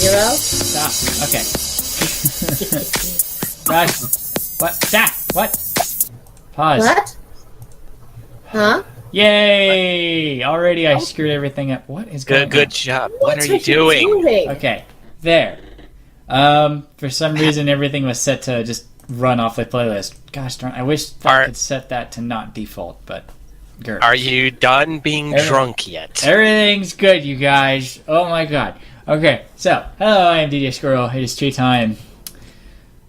0. Stop. Okay. Gosh. What? What? Pause. What? Huh? Yay! Already I screwed everything up. What is going on? Good job. What are you doing? Okay. There. For some reason everything was set to just run off the playlist. Gosh darn, I wish I could set that to not default, but... Grr. Are you done being drunk yet? Everything's good, you guys. Oh my god. Okay, so, hello, I am DJ Squirrel. It is Treetime.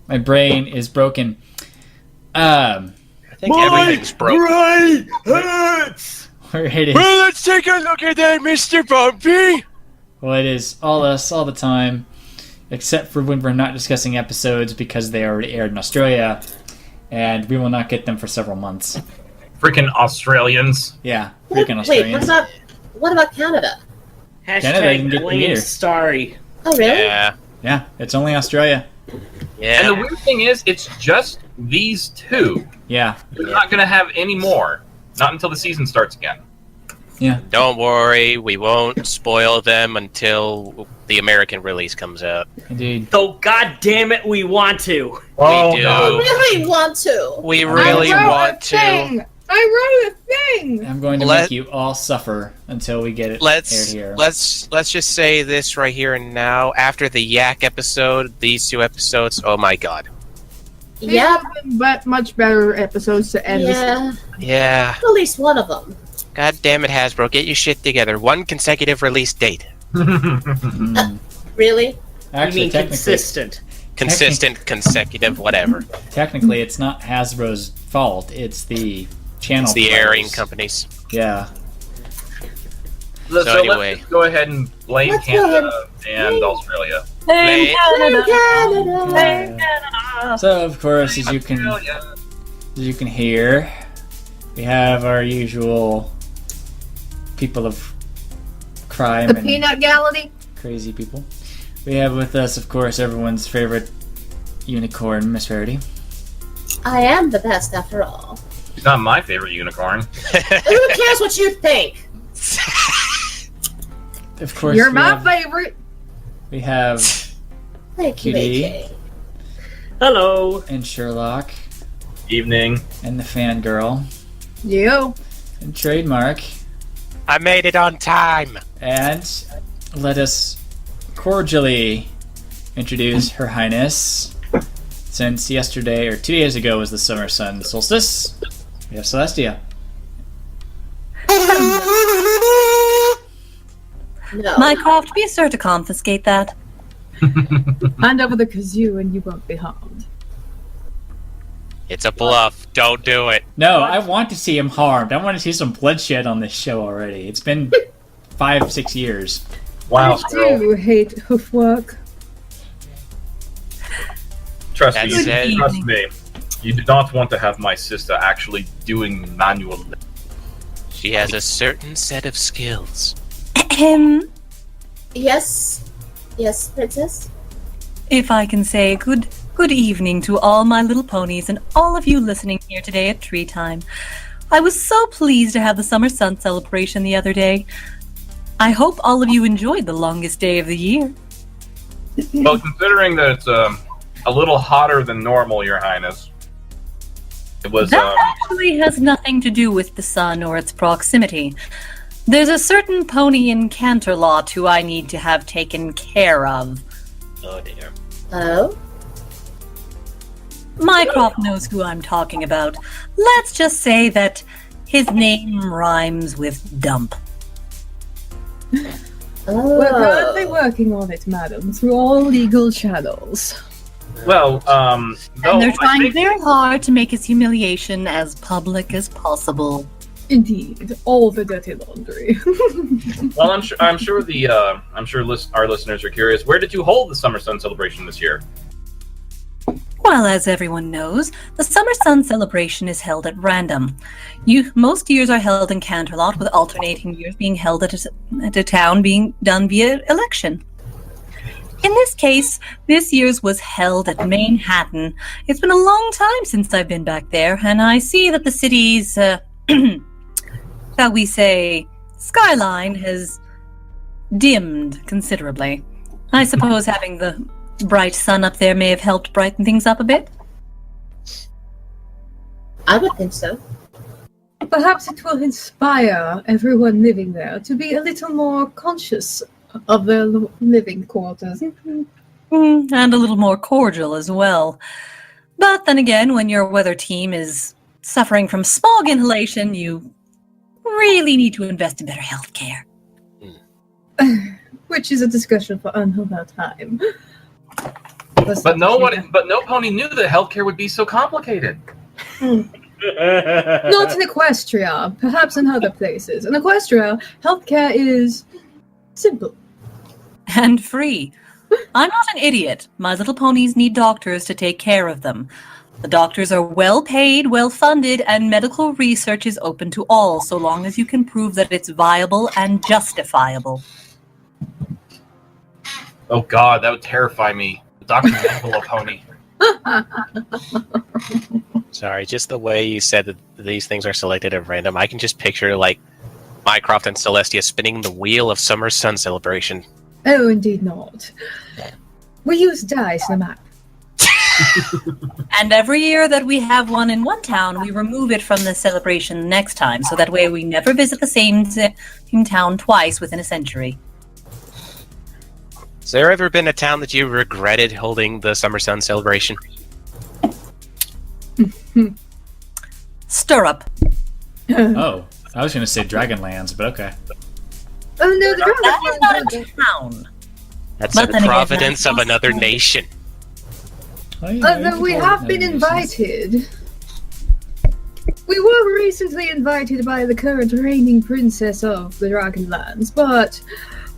My brain is broken. I think everything's broken. Right hurts! It is. Well, let's take a look at that, Mr. Bumpy! Well, it is all us, all the time. Except for when we're not discussing episodes because they already aired in Australia. And we will not get them for several months. Freaking Australians. Yeah, freaking Australians. Wait, what about Canada? Canada didn't get them either. Starry. Oh, really? Yeah, it's only Australia. Yeah. And the weird thing is, it's just these two. Yeah. You're not going to have any more. Not until the season starts again. Yeah. Don't worry, we won't spoil them until the American release comes out. Indeed. So, god damn it, we want to. Oh, we do. I really want to. We really want to. I wrote a thing. I'm going to make you all suffer until we get it aired here. Let's just say this right here and now. After the Yak episode, these two episodes, oh my god. Yeah. But much better episodes to end this. Yeah. At least one of them. God damn it, Hasbro, get your shit together. One consecutive release date. Really? Actually, you mean consistent? Consistent, consecutive, whatever. Technically, it's not Hasbro's fault. It's the channel. It's the providers. airing companies. Yeah. So anyway. let's go ahead and blame Canada and Australia. Blame Canada. So, of course, as you can hear, we have our usual people of crime The and Peanut Gallery. crazy people. We have with us, of course, everyone's favorite unicorn, Miss Rarity. I am the best after all. She's not my favorite unicorn. Who cares what you think? Of course, You're my favorite. We have Thank you, QD. AJ. Hello. and Sherlock Evening. and the fangirl You. and Trademark. I made it on time. And let us cordially introduce Her Highness. Since yesterday, or 2 days ago, was the summer sun solstice, we have Celestia. No. Mycroft, be sure to confiscate that. Hand over the kazoo and you won't be harmed. It's a bluff. Don't do it. No, I want to see him harmed. I want to see some bloodshed on this show already. It's been 5-6 years. Wow, I Squirrel. do hate hoofwork. Trust That's me. it. Trust me. You do not want to have my sister actually doing manual labor. She has a certain set of skills. Ahem. Yes? Yes, Princess? If I can say good evening to all my little ponies and all of you listening here today at Treetime. I was so pleased to have the Summer Sun celebration the other day. I hope all of you enjoyed the longest day of the year. Well, considering that it's a little hotter than normal, Your Highness, it was. That actually has nothing to do with the sun or its proximity. There's a certain pony in Canterlot who I need to have taken care of. Oh dear. Oh? Mycroft knows who I'm talking about. Let's just say that his name rhymes with dump. Oh. We're currently working on it, madam, through all legal channels. Well, And though they're I trying think- very hard to make his humiliation as public as possible. Indeed, all the dirty laundry. Well, I'm sure our listeners are curious. Where did you hold the Summer Sun celebration this year? Well, as everyone knows, the Summer Sun celebration is held at random. Most years are held in Canterlot, with alternating years being held at a town being done via election. In this case, this year's was held at Manhattan. It's been a long time since I've been back there, and I see that the city's, shall we say, skyline has dimmed considerably. I suppose having the bright sun up there may have helped brighten things up a bit. I would think so. Perhaps it will inspire everyone living there to be a little more conscious of their living quarters. And a little more cordial as well. But then again, when your weather team is suffering from smog inhalation, you really need to invest in better health care. Which is a discussion for another time. But no pony knew that healthcare would be so complicated. Not in Equestria, perhaps in other places. In Equestria, healthcare is simple. And free. I'm not an idiot. My little ponies need doctors to take care of them. The doctors are well paid, well funded, and medical research is open to all, so long as you can prove that it's viable and justifiable. Oh God, that would terrify me. The Dr. Mangle pony. Sorry, just the way you said that these things are selected at random, I can just picture, like, Mycroft and Celestia spinning the wheel of Summer Sun Celebration. Oh, indeed not. We use dice in the map. And every year that we have one in one town, we remove it from the celebration next time, so that way we never visit the same town twice within a century. Has there ever been a town that you regretted holding the Summer Sun Celebration? Stirrup. Oh, I was going to say Dragonlands, but okay. Oh no, the That is not Dragonlands a town. That's But the then again, providence that's of another also- nation. Oh, yeah, although you we can have call been it invited. We were recently invited by the current reigning princess of the Dragonlands, but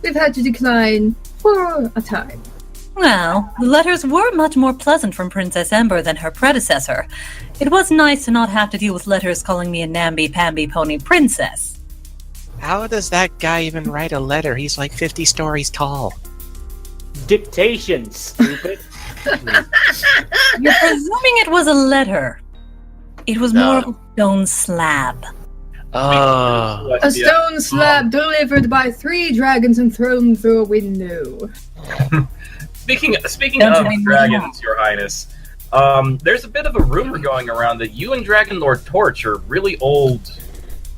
we've had to decline for a time. Well, the letters were much more pleasant from Princess Ember than her predecessor. It was nice to not have to deal with letters calling me a namby-pamby pony princess. How does that guy even write a letter? He's like 50 stories tall. Dictation, stupid. You're presuming it was a letter. It was more of a stone slab. Oh. A stone slab delivered by 3 dragons and thrown through a window. Speaking Don't of tell me dragons, Your Highness, there's a bit of a rumor going around that you and Dragon Lord Torch are really old,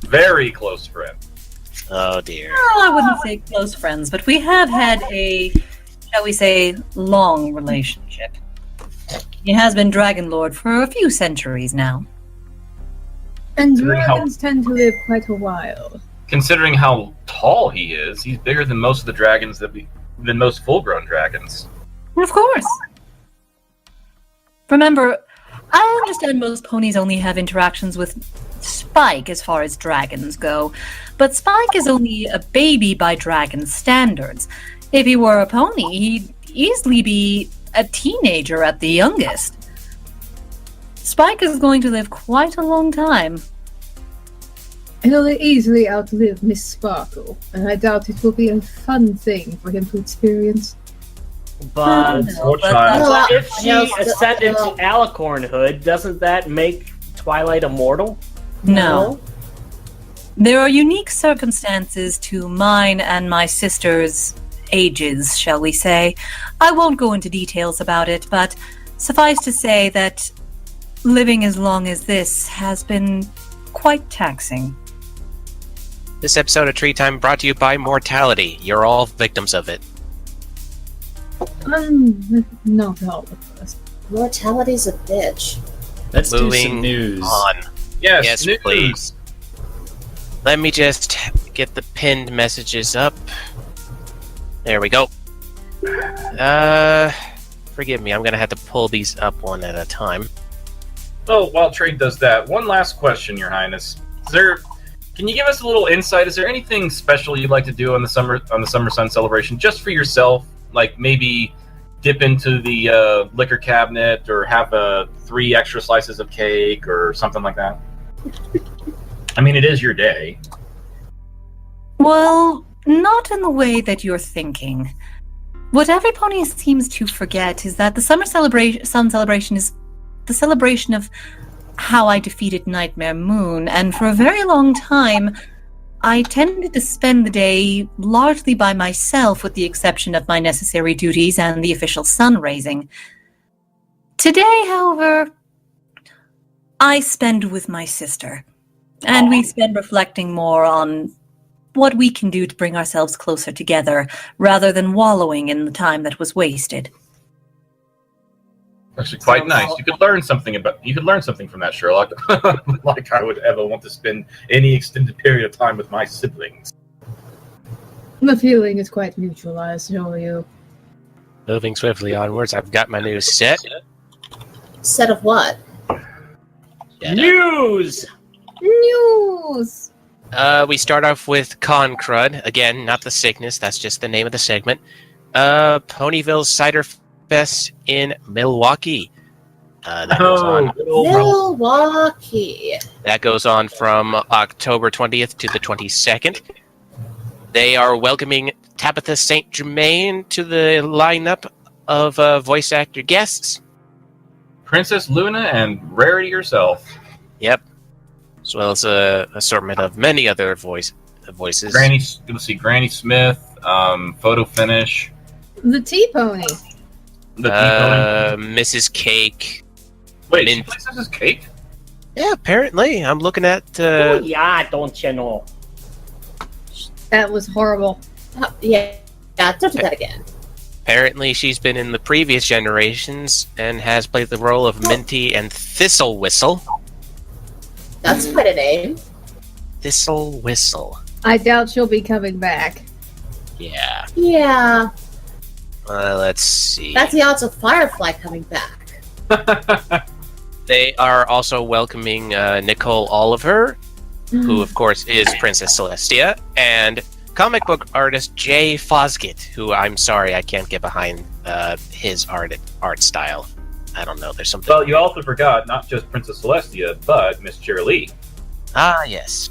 very close friends. Oh dear. Well, I wouldn't say close friends, but we have had a, shall we say, long relationship. He has been Dragon Lord for a few centuries now. And Considering how- dragons tend to live quite a while. Considering how tall he is, he's bigger than most of the dragons than most full-grown dragons. Of course. Remember, I understand most ponies only have interactions with Spike as far as dragons go, but Spike is only a baby by dragon standards. If he were a pony, he'd easily be a teenager at the youngest. Spike is going to live quite a long time. He'll easily outlive Miss Sparkle, and I doubt it will be a fun thing for him to experience. But No, but that's Well, if she no, ascended no. to alicornhood, doesn't that make Twilight immortal? No. There are unique circumstances to mine and my sister's ages, shall we say. I won't go into details about it, but suffice to say that living as long as this has been quite taxing. This episode of Treetime brought to you by mortality. You're all victims of it. Not all of us. Mortality's a bitch. Let's do some Moving news. on. Yes, Yes, news. please. Let me just get the pinned messages up. There we go. Forgive me, I'm gonna have to pull these up one at a time. Oh, while Trade does that, one last question, Your Highness. Can you give us a little insight? Is there anything special you'd like to do on the Summer Sun celebration, just for yourself? Like maybe dip into the liquor cabinet, or have 3 extra slices of cake, or something like that. I mean, it is your day. Well, not in the way that you're thinking. What every pony seems to forget is that the Sun celebration is the celebration of how I defeated Nightmare Moon, and for a very long time, I tended to spend the day largely by myself, with the exception of my necessary duties and the official sun raising. Today, however, I spend with my sister, and we spend reflecting more on what we can do to bring ourselves closer together, rather than wallowing in the time that was wasted. Actually, quite nice. You could learn something from that, Sherlock. Like I would ever want to spend any extended period of time with my siblings. The feeling is quite mutual, I assure you. Moving swiftly onwards, I've got my new set. Set of what? News! News! We start off with Con Crud. Again, not the sickness, that's just the name of the segment. Ponyville Cider Fest in Milwaukee. That goes on from October 20th to the 22nd. They are welcoming Tabitha St. Germain to the lineup of voice actor guests. Princess Luna and Rarity herself. Yep. As well as an assortment of many other voices. Let's see, Granny Smith, Photo Finish. The T-Pony. Mrs. Cake. Wait, she plays Mrs. Cake? Yeah, apparently. I'm looking at... Oh, yeah, don't you know? That was horrible. Yeah, don't do that again. Apparently, she's been in the previous generations and has played the role of Minty and Thistle Whistle. That's quite a name. Thistle Whistle. I doubt she'll be coming back. Yeah. Yeah. Let's see. That's the odds of Firefly coming back. They are also welcoming Nicole Oliver, who, of course, is Princess Celestia, and comic book artist Jay Fosgit, who I'm sorry I can't get behind his art style. I don't know. There's something. Well, you also forgot not just Princess Celestia, but Miss Cheerilee. Ah, yes.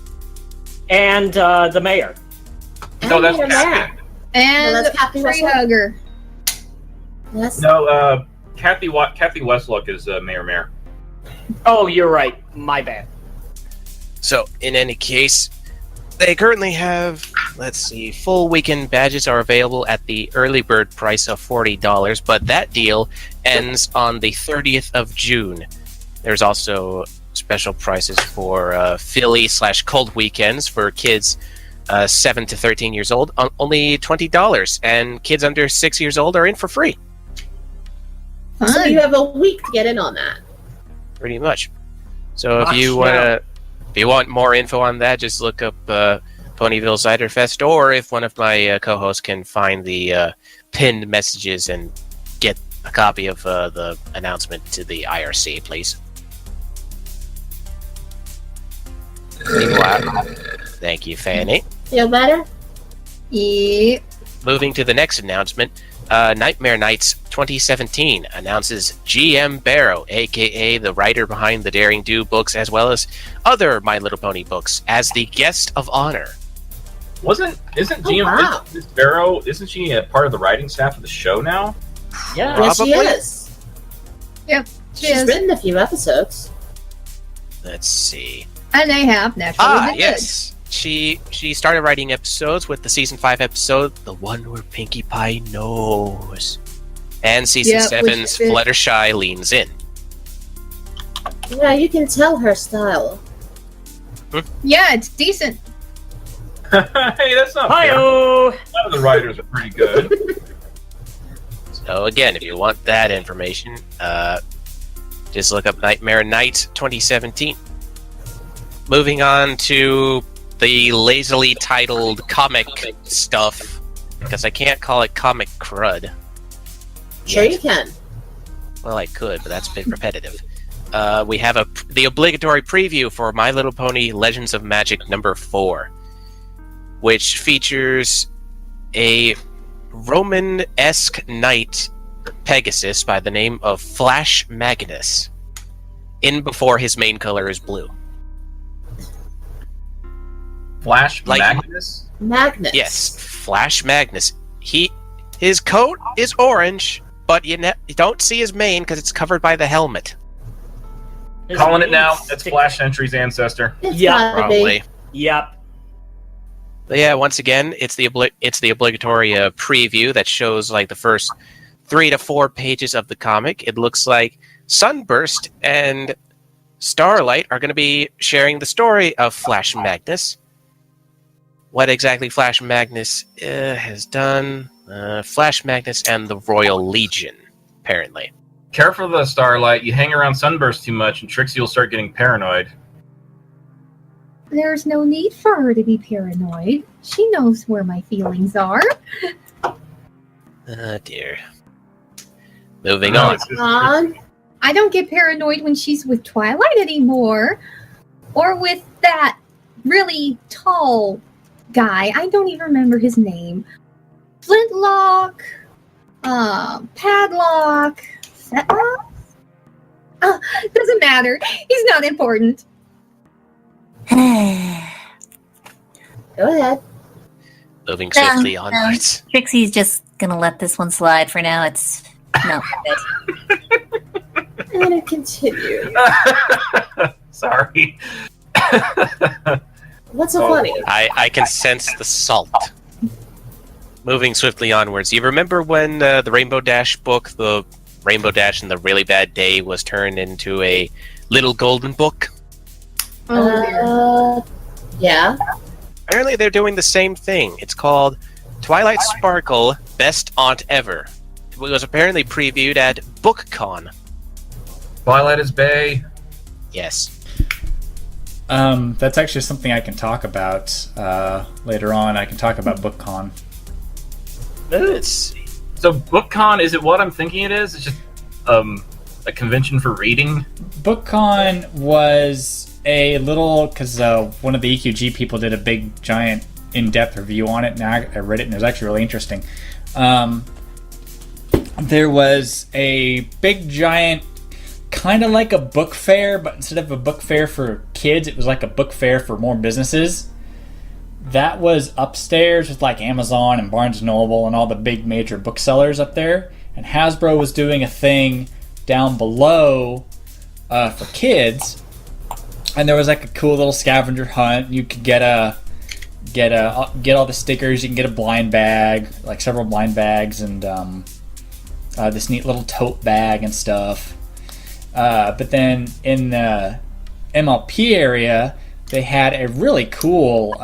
And the mayor. No, that's Mayor. Kathy. And that's Kathy Free Westlock. Hugger. Yes. No, Kathy Westlock is Mayor. Oh, you're right. My bad. So, in any case, they currently have, let's see, full weekend badges are available at the early bird price of $40, but that deal ends on the 30th of June. There's also special prices for Philly/cold weekends for kids 7 to 13 years old, only $20, and kids under 6 years old are in for free. So you have a week to get in on that. Pretty much. So if you want more info on that, just look up Ponyville Cider Fest, or if one of my co-hosts can find the pinned messages and get a copy of the announcement to the IRC, please. Meanwhile, thank you, Fanny. Feel better? Yeah. Moving to the next announcement, Nightmare Nights 2017 announces G.M. Barrow, aka the writer behind the Daring Do books, as well as other My Little Pony books, as the guest of honor. Isn't GM wow. Miss Barrow? Isn't she a part of the writing staff of the show now? Yeah. Yes, she Probably. is. Yep. She's written a few episodes. Let's see. And they have naturally been Yes. She started writing episodes with the season 5 episode, the one where Pinkie Pie knows, and season Yeah, 7's which- Fluttershy leans in. Yeah, you can tell her style. good. Yeah, it's decent. Hey, that's not fair. Hi-oh! Some of the writers are pretty good. So again, if you want that information, just look up Nightmare Night 2017. Moving on to the lazily titled comic stuff, because I can't call it comic crud. Sure yet. you can. Well, I could, but that's a bit repetitive. We have the obligatory preview for My Little Pony Legends of Magic number 4, which features a Roman-esque knight Pegasus by the name of Flash Magnus, in before his main color is blue. Flash Like- Magnus? Magnus. Yes, Flash Magnus. His coat is orange, but you don't see his mane because it's covered by the helmet. His Calling it name's now. That's Stick- Flash Entry's ancestor. It's Yeah, gotta be. Probably. Yep. But yeah, once again, it's the obligatory preview that shows like the first 3 to 4 pages of the comic. It looks like Sunburst and Starlight are going to be sharing the story of Flash Magnus. What exactly Flash Magnus has done? Flash Magnus and the Royal Legion, apparently. Careful though, Starlight. You hang around Sunburst too much, and Trixie will start getting paranoid. There's no need for her to be paranoid. She knows where my feelings are. Oh dear. Moving on. I don't get paranoid when she's with Twilight anymore. Or with that really tall guy. I don't even remember his name. Flintlock. Padlock. Fetlock? Doesn't matter. He's not important. Go ahead. Moving swiftly onwards. Trixie's just gonna let this one slide for now. It's not good. I'm gonna continue. Sorry. What's so funny? I can sense the salt. Moving swiftly onwards. You remember when the Rainbow Dash book, the Rainbow Dash and the Really Bad Day, was turned into a little golden book? Yeah. Apparently they're doing the same thing. It's called Twilight Sparkle Best Aunt Ever. It was apparently previewed at BookCon. Twilight is bae. Yes. That's actually something I can talk about later on. I can talk about BookCon. Let's see. So BookCon, is it what I'm thinking it is? It's just a convention for reading? BookCon was a little, because one of the EQG people did a big, giant, in-depth review on it, and I read it, and it was actually really interesting. There was a big, giant, kind of like a book fair, but instead of a book fair for kids, it was like a book fair for more businesses. That was upstairs with like Amazon and Barnes & Noble and all the big major booksellers up there. And Hasbro was doing a thing down below for kids. And there was like a cool little scavenger hunt. You could get all the stickers. You can get a blind bag, like several blind bags, and this neat little tote bag and stuff. But then in the MLP area, they had a really cool.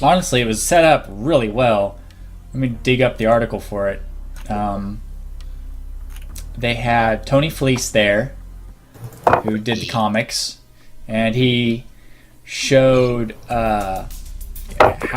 Honestly, it was set up really well. Let me dig up the article for it. They had Tony Fleece there, who did the comics, and he showed how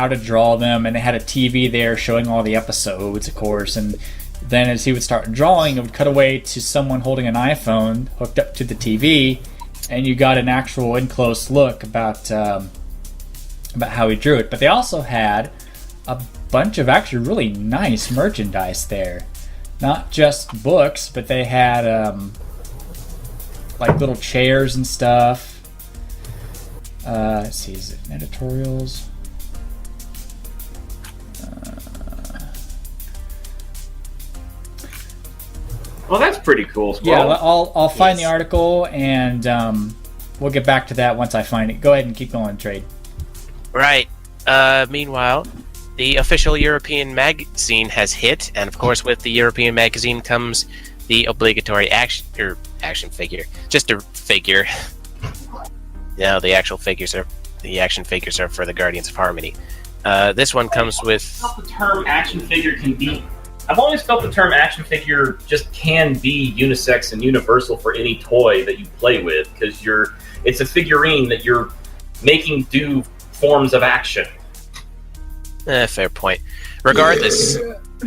to draw them, and they had a TV there showing all the episodes, of course, and then as he would start drawing, it would cut away to someone holding an iPhone hooked up to the TV, and you got an actual in-close look about how he drew it. But they also had a bunch of actually really nice merchandise there. Not just books, but they had like little chairs and stuff. Let's see, is it editorials? Well, that's pretty cool. Yeah, I'll find the article, and we'll get back to that once I find it. Go ahead and keep going, Trade. Right. Meanwhile, the official European magazine has hit, and of course with the European magazine comes the obligatory action figure. Just a figure. No, the action figures are for the Guardians of Harmony. This one comes with... The term action figure can be... I've always felt the term action figure just can be unisex and universal for any toy that you play with, because it's a figurine that you're making do forms of action. Fair point. Regardless,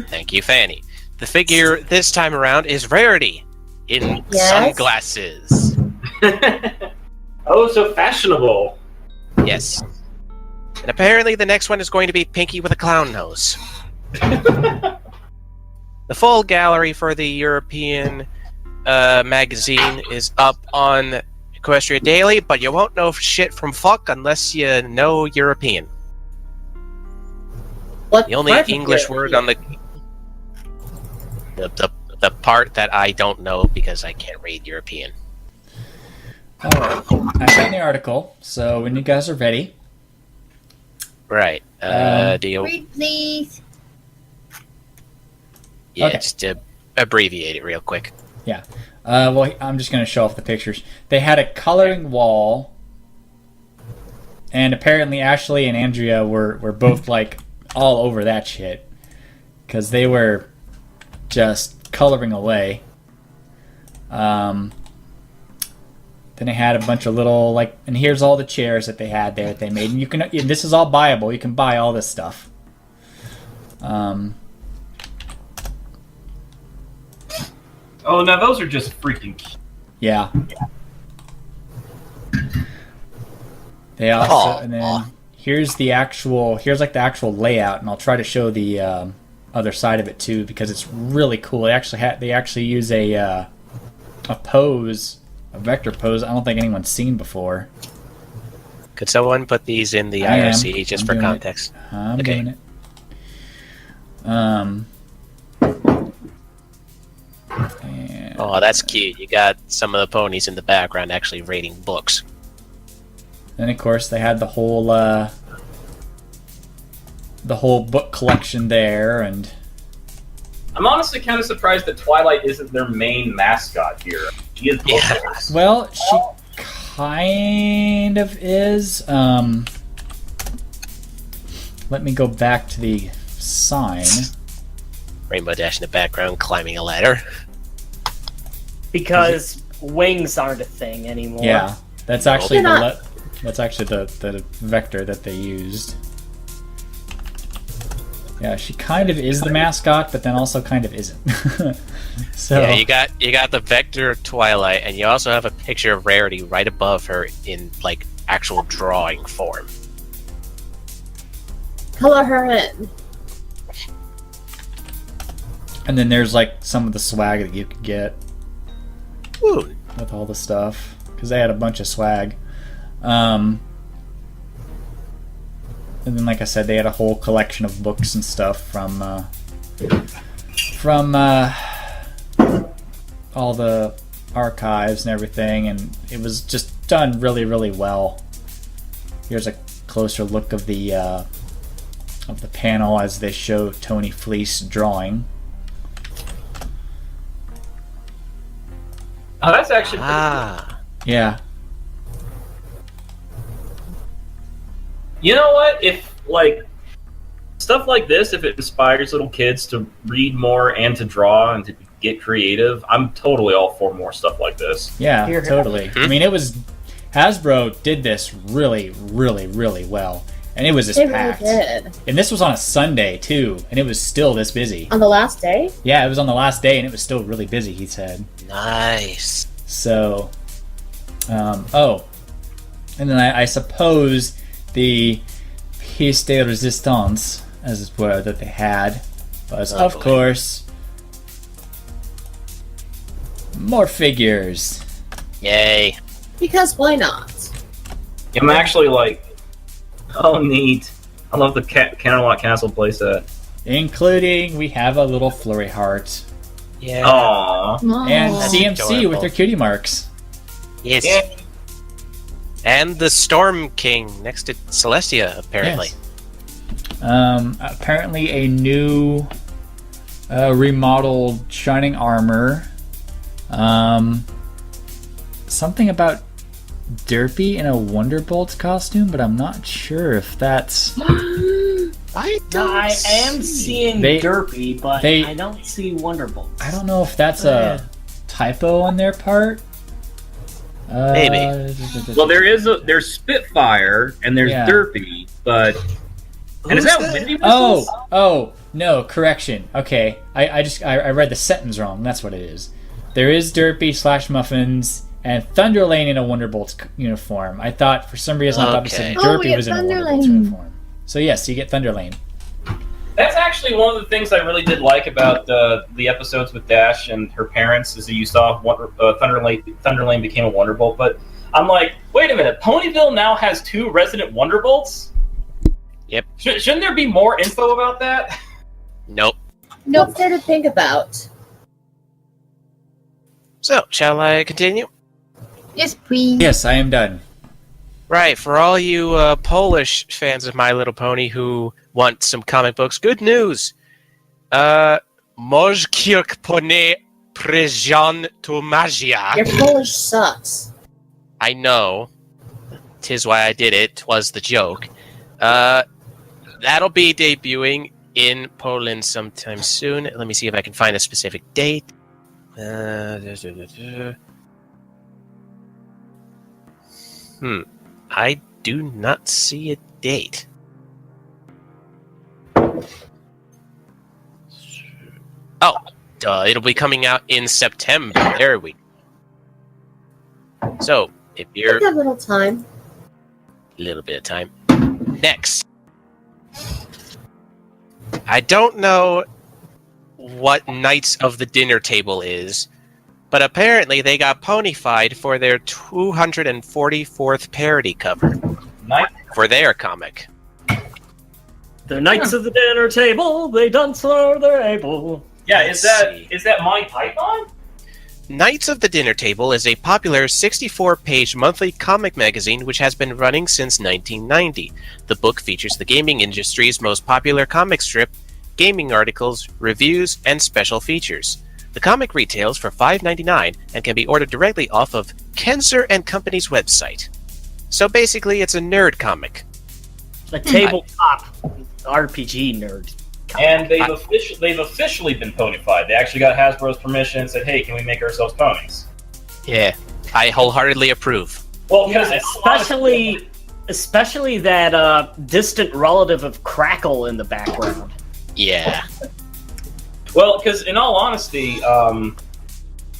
thank you, Fanny. The figure this time around is Rarity in sunglasses. Oh, so fashionable. Yes. And apparently the next one is going to be Pinky with a clown nose. The full gallery for the European magazine is up on Equestria Daily, but you won't know shit from fuck unless you know European. What the only English word on the part that I don't know because I can't read European. Alright, I found the article, so when you guys are ready, Right. Do you... Read, please. Yeah, Okay. just to abbreviate it real quick. Well, I'm just going to show off the pictures. They had a coloring wall, and apparently Ashley and Andrea were both like all over that shit because they were just coloring away. Then they had a bunch of little and here's all the chairs that they had there that they made. And you can, this is all buyable. You can buy all this stuff. Oh, now those are just freaking cute. Yeah. They also, and then here's the actual layout, and I'll try to show the other side of it too because it's really cool. They actually use a pose, a vector pose. I don't think anyone's seen before. Could someone put these in the I am. IRC just I'm for doing it. context? I'm Okay. doing it. And Oh, that's cute. You got some of the ponies in the background actually reading books. then of course they had the whole book collection there, and I'm honestly kind of surprised that Twilight isn't their main mascot here. She is bookcase. well, she kind of is. Let me go back to the sign. Rainbow Dash in the background climbing a ladder. Because wings aren't a thing anymore. Yeah, that's actually They're the vector that they used. Yeah, she kind of is the mascot, but then also kind of isn't. So Yeah, you got the vector of Twilight, and you also have a picture of Rarity right above her in actual drawing form. Color her in. and then there's some of the swag that you could get Ooh, with all the stuff because they had a bunch of swag. And then, like I said, they had a whole collection of books and stuff from all the archives and everything, and it was just done really, really well. Here's a closer look of the panel as they show Tony Fleece drawing. Oh, that's actually pretty Yeah, You know what? If stuff like this, if it inspires little kids to read more and to draw and to get creative, I'm totally all for more stuff like this. yeah, Here. totally. I mean, it was Hasbro did this really, really, really well, and it was just They really packed. did. And this was on a Sunday too, and it was still this busy. On the last day? Yeah, it was on the last day, and it was still really busy. He said. nice. So, and then I suppose the pièce de résistance, as it were, that they had was, Oh, of boy. course, more figures. Yay. Because why not? I'm actually oh, neat. I love the Canterlot Castle playset. Including, we have a little Flurry Heart. Yeah. Aww. And Aw. CMC adorable. with their cutie marks. Yes. Yeah. And the Storm King next to Celestia, apparently. Yes. Apparently a new remodeled Shining Armor. Something about Derpy in a Wonderbolt costume, but I'm not sure if that's... I I am seeing They- Derpy, but they- I don't see Wonderbolt. I don't know if that's a typo on their part. Maybe. Well, there's Spitfire and there's Yeah. Derpy, but and is Who's that that? Windy Whistles? Oh, no, correction. Okay, I read the sentence wrong. That's what it is. There is Derpy / Muffins and Thunderlane in a Wonderbolt's uniform. I thought, for some reason, I thought it said Okay. Oh, we Derpy have was in a Wonderbolt's Thunderlane. uniform. So yes, you get Thunderlane. That's actually one of the things I really did like about the episodes with Dash and her parents, is that you saw Thunderlane became a Wonderbolt. But I'm like, wait a minute, Ponyville now has 2 resident Wonderbolts? Yep. Shouldn't there be more info about that? Nope. What's there to think about? So, shall I continue? Yes, please. Yes, I am done. Right, for all you Polish fans of My Little Pony who want some comic books, good news. Możkirk pone prezion to magia. Your Polish sucks. I know. 'Tis why I did it. 'Twas the joke. That'll be debuting in Poland sometime soon. Let me see if I can find a specific date. I do not see a date. Oh, duh, it'll be coming out in September. There we go. So, if you're... Take a little time. A little bit of time. Next. I don't know what Knights of the Dinner Table is, but apparently they got ponyfied for their 244th parody cover for their comic. The Knights of the Dinner Table, they dance or they're able. Yeah, is that my Python? Knights of the Dinner Table is a popular 64-page monthly comic magazine which has been running since 1990. The book features the gaming industry's most popular comic strip, gaming articles, reviews, and special features. The comic retails for $5.99 and can be ordered directly off of Kenzer & Company's website. So basically, it's a nerd comic. A tabletop RPG nerd. And they've officially been ponyfied. They actually got Hasbro's permission and said, "Hey, can we make ourselves ponies?" Yeah, I wholeheartedly approve. Well, because especially that distant relative of Crackle in the background. Yeah. Well, because in all honesty,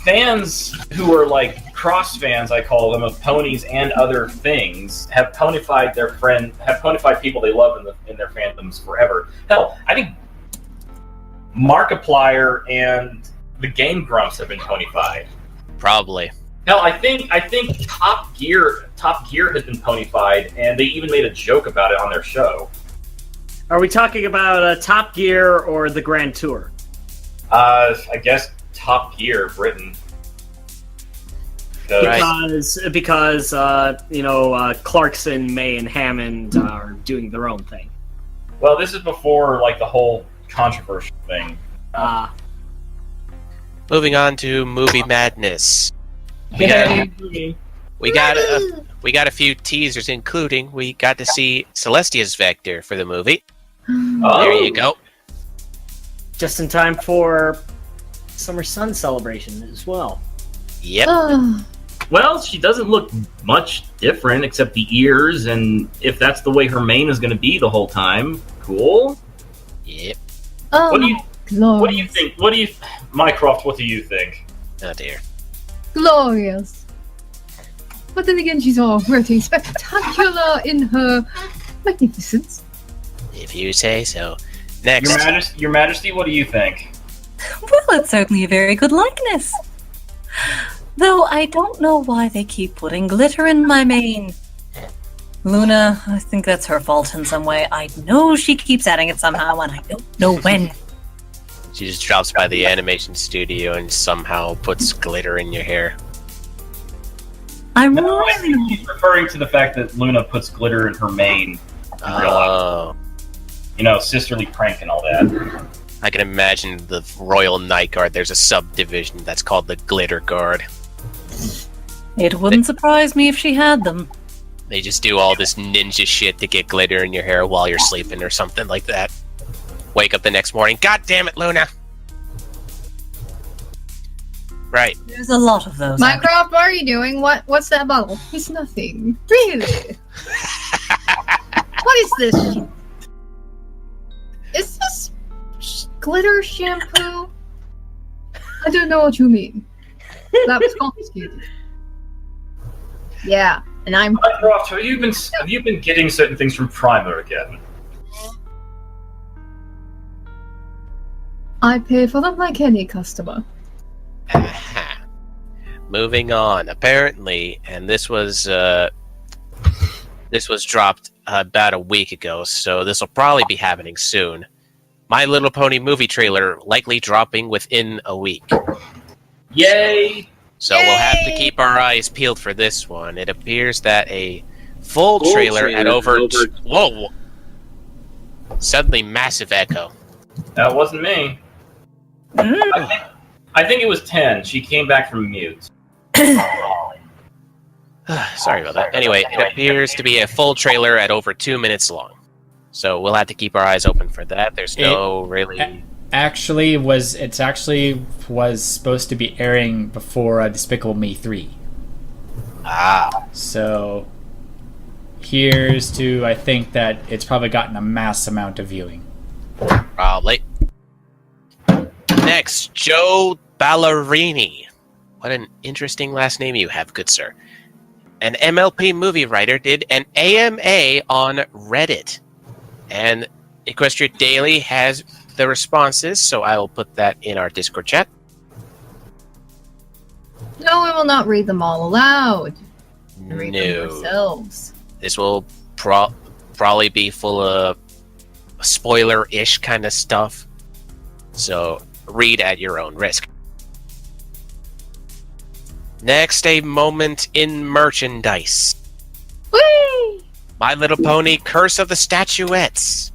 fans who are like cross fans, I call them, of ponies and other things, have ponyfied people they love in their fandoms forever. Hell, I think Markiplier and the Game Grumps have been ponyfied. Probably. Hell, I think Top Gear has been ponyfied, and they even made a joke about it on their show. Are we talking about Top Gear or the Grand Tour? I guess Top Gear, Britain. Because Clarkson, May, and Hammond are doing their own thing. Well, this is before like the whole controversial thing. Moving on to movie madness. We got a few teasers, including we got to see Celestia's Vector for the movie. Oh. There you go. Just in time for Summer Sun celebration as well. Yep. Well, she doesn't look much different except the ears, and if that's the way her mane is going to be the whole time, cool. Yep. What do you think? Mycroft, what do you think? Oh dear. Glorious. But then again, she's already spectacular in her magnificence. If you say so. Next. Your Majesty, what do you think? Well, it's certainly a very good likeness. Though I don't know why they keep putting glitter in my mane. Luna, I think that's her fault in some way. I know she keeps adding it somehow, and I don't know when. She just drops by the animation studio and somehow puts glitter in your hair. I think she's referring to the fact that Luna puts glitter in her mane in real life. Sisterly prank and all that. I can imagine the Royal Night Guard. There's a subdivision that's called the Glitter Guard. It wouldn't surprise me if she had them. They just do all this ninja shit to get glitter in your hair while you're sleeping or something like that. Wake up the next morning. God damn it, Luna! Right. There's a lot of those. Mycroft, what are you doing? What's that bubble? It's nothing. Really? What is this? Is this glitter shampoo? I don't know what you mean. That was confiscated. Yeah, and I'm. Mycroft, have you been getting certain things from Primer again? I pay for them like any customer. Moving on. Apparently, and this was dropped about a week ago, so this will probably be happening soon. My Little Pony movie trailer likely dropping within a week. Yay! So we'll have to keep our eyes peeled for this one. It appears that a full trailer at over... Whoa! Suddenly massive echo. That wasn't me. I think it was 10. She came back from mute. Sorry about that. Anyway, it appears to be a full trailer at over 2 minutes long. So we'll have to keep our eyes open for that. There's no really... Actually, was supposed to be airing before Despicable Me 3. Ah. So here's to, I think that it's probably gotten a mass amount of viewing. Probably. Next, Joe Ballerini. What an interesting last name you have, good sir. An MLP movie writer did an AMA on Reddit. And Equestria Daily has the responses, so I will put that in our Discord chat. No, we will not read them all aloud. Read them No. ourselves. This will probably be full of spoiler-ish kind of stuff. So read at your own risk. Next, a moment in merchandise. Whee! My Little Pony Curse of the Statuettes.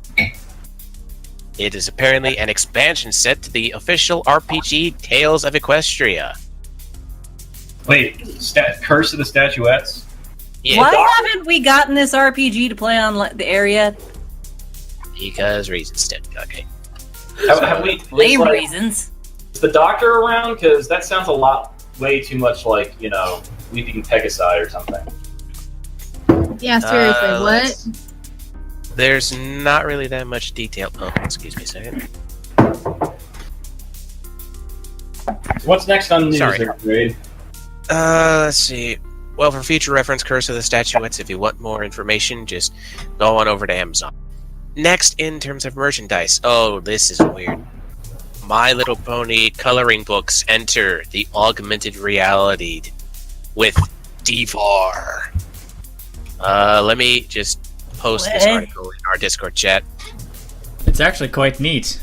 It is apparently an expansion set to the official RPG Tales of Equestria. Wait, Curse of the Statuettes? Yeah, Why haven't we gotten this RPG to play on the area? because reasons. Okay. Have we... Lame is, reasons. Is the doctor around? Because that sounds way too much like, Weeping Pegasi or something. Yeah, seriously, what? There's not really that much detail. Oh, excuse me a second. What's next on news Sorry. there, Grade? Let's see. Well, for future reference, Curse of the Statuettes, if you want more information, just go on over to Amazon. Next, in terms of merchandise. Oh, this is weird. My Little Pony coloring books enter the augmented reality with Devar. Let me just post this article in our Discord chat. It's actually quite neat.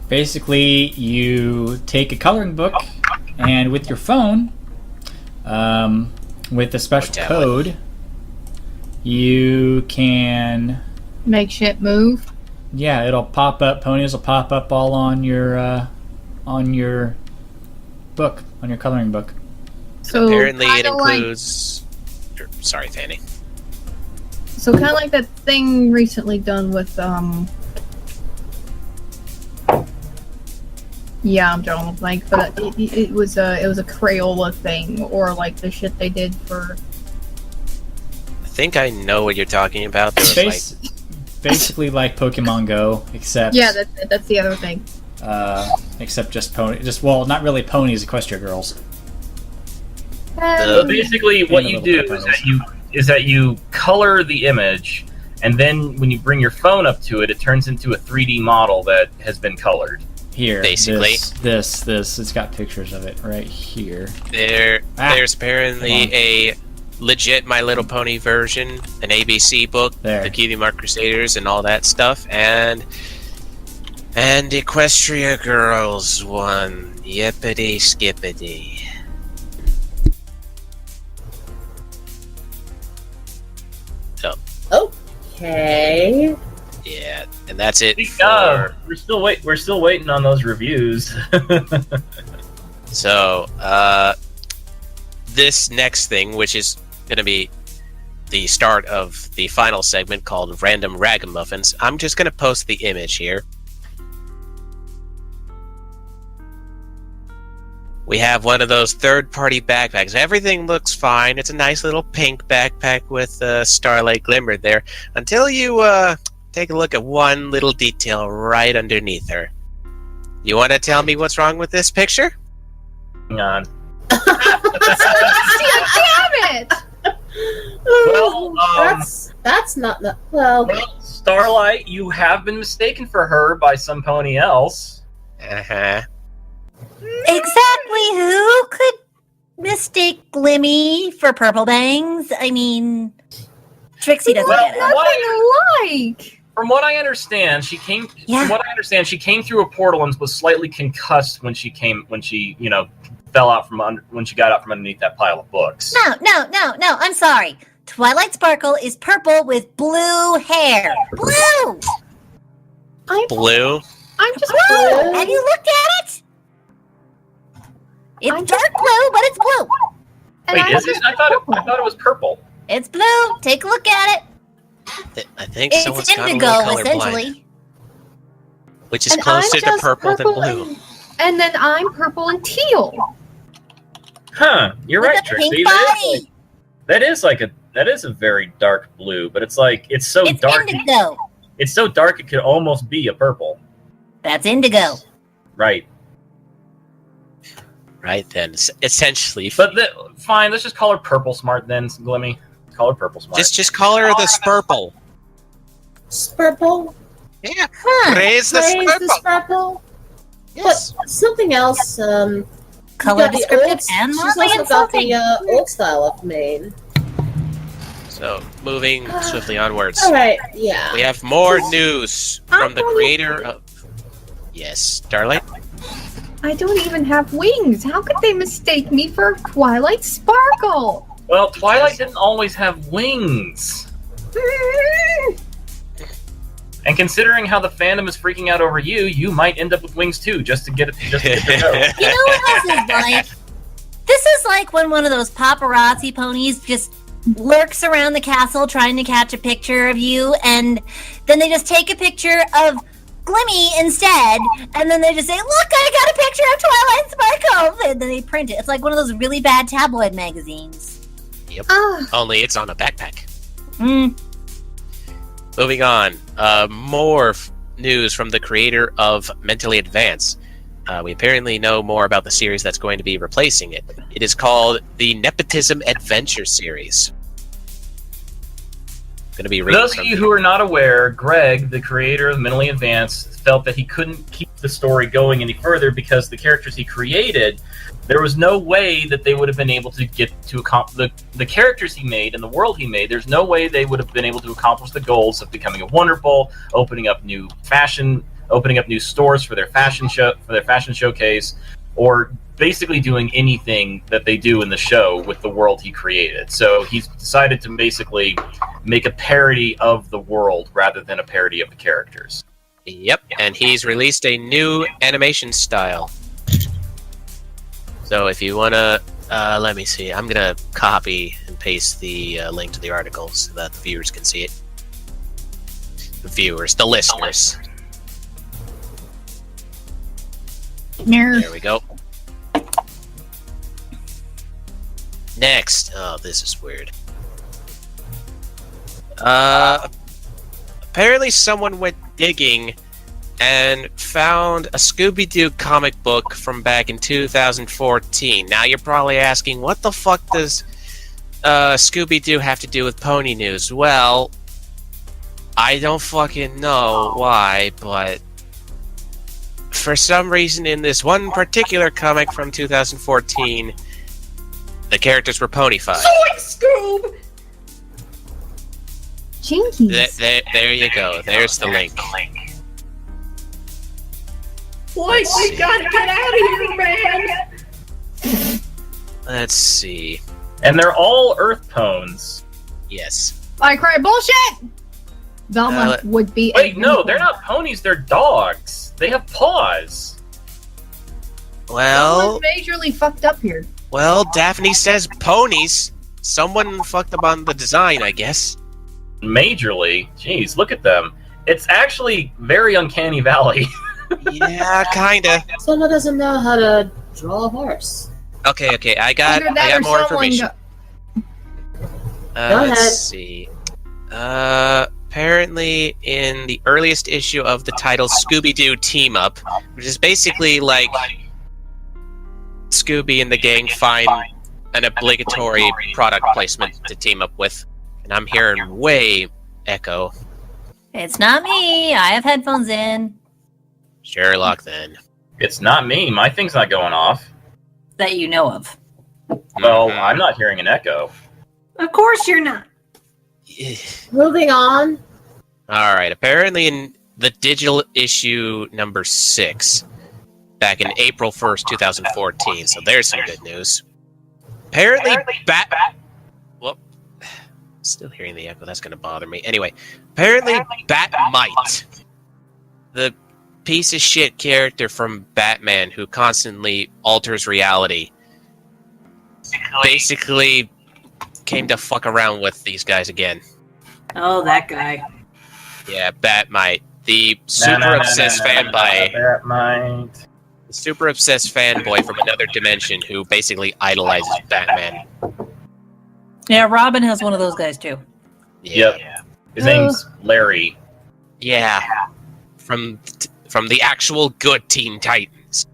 Basically, you take a coloring book, and with your phone, with a special code, you can... Make shit move. Yeah, it'll pop up. Ponies will pop up all on your book, on your coloring book. So Apparently it kinda includes... Sorry, Fanny. So kind of like that thing recently done with yeah, I'm drawing a blank, but it was a Crayola thing, or like the shit they did for. I think I know what you're talking about. There was Basically like Pokemon Go, except Yeah, that's the other thing. except just well, not really ponies, Equestria girls. So basically, what you do is that you color the image, and then when you bring your phone up to it, it turns into a 3D model that has been colored. Here, basically, this, it's got pictures of it right here. There's apparently a legit My Little Pony version, an ABC book, the Cutie Mark Crusaders, and all that stuff, and Equestria Girls won. Yippity skippity. So. Okay. Yeah, and that's it. We're still waiting on those reviews. So, this next thing, which is going to be the start of the final segment called Random Ragamuffins, I'm just going to post the image here. We have one of those third-party backpacks. Everything looks fine. It's a nice little pink backpack with starlight glimmer there, until you take a look at one little detail right underneath her. You want to tell me what's wrong with this picture? Hang on. Damn it! Well, that's not the well. Starlight, you have been mistaken for her by some pony else. Uh-huh. Exactly who could mistake Glimmy for Purple Bangs? I mean, Trixie doesn't get it. Nothing like. From what I understand, she came through a portal and was slightly concussed when she fell out from under when she got out from underneath that pile of books. No, I'm sorry. Twilight Sparkle is purple with blue hair. Blue! Blue? I'm just Blue! blue. Have you looked at it? It's dark blue, but it's blue. And Wait, I'm is it? just I thought it was purple. It's blue. Take a look at it. I think It's someone's got a indigo, little color essentially. blind, which is And closer I'm to just purple than blue. And then I'm purple and teal. Huh? You're With right, a Trixie. pink body. That is a very dark blue, but it's so It's dark. indigo. It's so dark it could almost be a purple. That's indigo. Right. Right then, essentially. But fine, let's just call her Purple Smart then, Glimmy. Call her Purple Smart. Just call her the Spurple. Spurple. Yeah. Huh. Praise the Praise the Spurple. Spurple. Yes. But something else. Color got the descriptive old- and she's mildly also got insulting. the old style of maid. So, moving swiftly onwards. All right. Yeah. We have more news from the I'm creator of... Yes, Starlight? I don't even have wings. How could they mistake me for Twilight Sparkle? Well, Twilight didn't always have wings. And considering how the fandom is freaking out over you, you might end up with wings too, just to get the show. You know what this is like? This is like when one of those paparazzi ponies just lurks around the castle trying to catch a picture of you, and then they just take a picture of Glimmy instead, and then they just say, "Look, I got a picture of Twilight Sparkle," and then they print it. It's like one of those really bad tabloid magazines. Yep. Ah, Only it's on a backpack. Mm. Moving on. More news from the creator of Mentally Advanced. We apparently know more about the series that's going to be replacing it. It is called the Nepotism Adventure series. Going to be For reading those of you who are not aware, Greg, the creator of Mentally Advanced, felt that he couldn't keep the story going any further because the characters he created, there was no way that they would have been able to get to the characters he made and the world he made. There's no way they would have been able to accomplish the goals of becoming a wonderful, opening up new stores for their fashion showcase, or basically doing anything that they do in the show with the world he created. So he's decided to basically make a parody of the world rather than a parody of the characters. Yep, and he's released a new animation style. So if you want to, let me see. I'm going to copy and paste the link to the article so that the viewers can see it. The listeners. There we go. Next. Oh, this is weird. Apparently someone went digging and found a Scooby-Doo comic book from back in 2014. Now you're probably asking, what the fuck does Scooby-Doo have to do with Pony News? Well, I don't fucking know why, but for some reason in this one particular comic from 2014, the characters were ponified. Scoob! Jinkies. There you go. There's the link. Boy, we gotta get out of here, man! Let's see. And they're all Earth Pones. Yes. I cry bullshit! Velma would be Wait, no, they're not ponies, they're dogs. They have paws. Well, Someone's majorly fucked up here. Daphne says ponies. Someone fucked up on the design, I guess. Majorly? Jeez, look at them. It's actually very Uncanny Valley. Yeah, kinda. Someone doesn't know how to draw a horse. Okay, I got more information. Go Let's ahead. see. Apparently, in the earliest issue of the title Scooby-Doo Team Up, which is basically like Scooby and the gang find an obligatory product placement to team up with. And I'm hearing way echo. It's not me. I have headphones in. Sherlock, then. It's not me. My thing's not going off. That you know of. Well, I'm not hearing an echo. Of course you're not. Moving on. Alright, apparently in the digital issue number 6, back in April 1st, 2014. So there's some good news. Apparently, Well, still hearing the echo. That's going to bother me. Anyway, apparently Batmite, the piece of shit character from Batman who constantly alters reality, basically came to fuck around with these guys again. Oh, that guy. Yeah, Batmite, the super obsessed fanboy. Batmite. The super obsessed fanboy from another dimension who basically idolizes Batman. Yeah, Robin has one of those guys too. Yeah. Yep. His name's Larry. Yeah. From the actual good Teen Titans.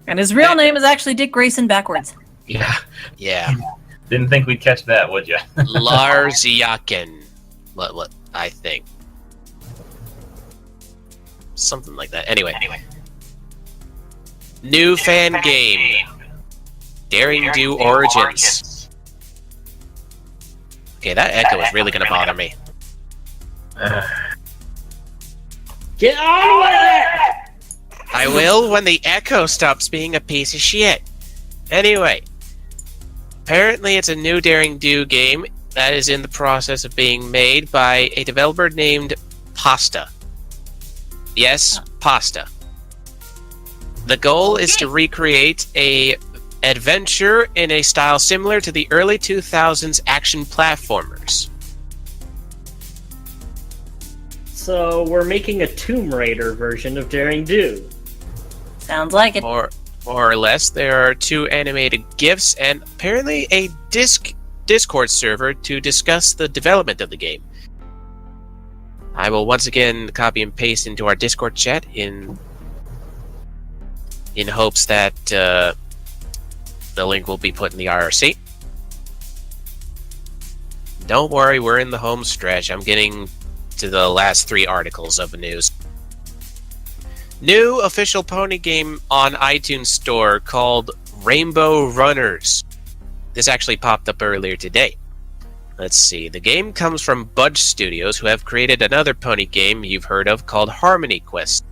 And his real name is actually Dick Grayson backwards. Yeah. Yeah. Didn't think we'd catch that, would you? Lars Yakin. What I think. Something like that. Anyway. New fan game. Daring Do Origins. Okay, that echo is really gonna bother me. Get on with it! I will when the echo stops being a piece of shit. Anyway. Apparently it's a new Daring Do game that is in the process of being made by a developer named Pasta. Yes, Pasta. The goal is to recreate a adventure in a style similar to the early 2000s action platformers. So we're making a Tomb Raider version of Daring Do. Sounds like it. More or less, there are 2 animated GIFs and apparently a Discord server to discuss the development of the game. I will once again copy and paste into our Discord chat in hopes that the link will be put in the IRC. Don't worry, we're in the home stretch. I'm getting to the last 3 articles of the news. New official pony game on iTunes Store called Rainbow Runners. This actually popped up earlier today. Let's see. The game comes from Budge Studios, who have created another pony game you've heard of called Harmony Quest.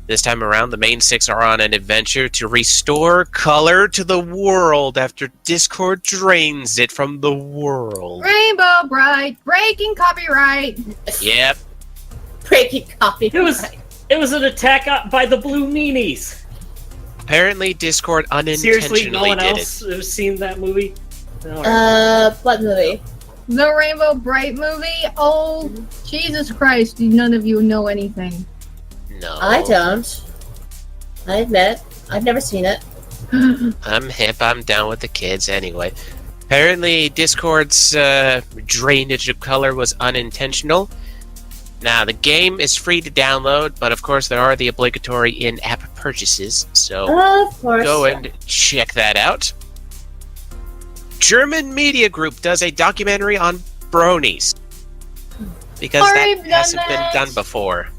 This time around, the main 6 are on an adventure to restore color to the world after Discord drains it from the world. Rainbow Bright, breaking copyright. Yep. Breaking copyright. It was an attack by the Blue Meanies. Apparently, Discord unintentionally Seriously, no one did else it. has seen that movie? No. What movie? The Rainbow Bright movie? Oh, Jesus Christ, none of you know anything. No. I don't. I admit, I've never seen it. I'm hip, I'm down with the kids anyway. Apparently, Discord's drainage of color was unintentional. Now, the game is free to download, but of course there are the obligatory in-app purchases, so Of course. go and check that out. German Media Group does a documentary on bronies. Because that hasn't been done before.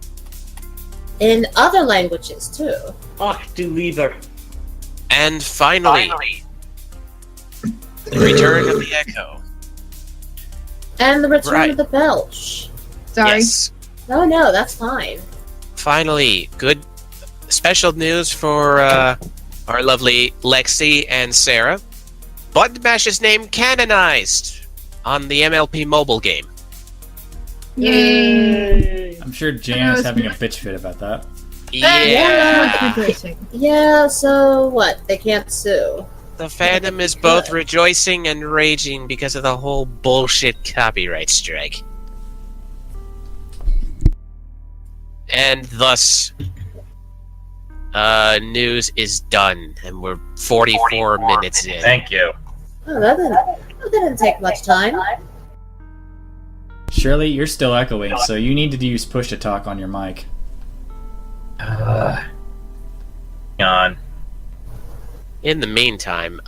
In other languages, too. Ach, du lieber. And finally, the return of the Echo. And the return Right. of the Belch. Sorry. Yes. Oh no, that's fine. Finally, good special news for our lovely Lexi and Sarah. Button Bash's name canonized on the MLP mobile game. Yay. I'm sure Jan is having a bitch fit about that. Yeah. Yeah, so what? They can't sue. The fandom is both rejoicing and raging because of the whole bullshit copyright strike. And thus, news is done, and we're 44 minutes in. Thank you. Oh, that didn't take much time. Shirley, you're still echoing, so you need to use push to talk on your mic. Hang on. In the meantime,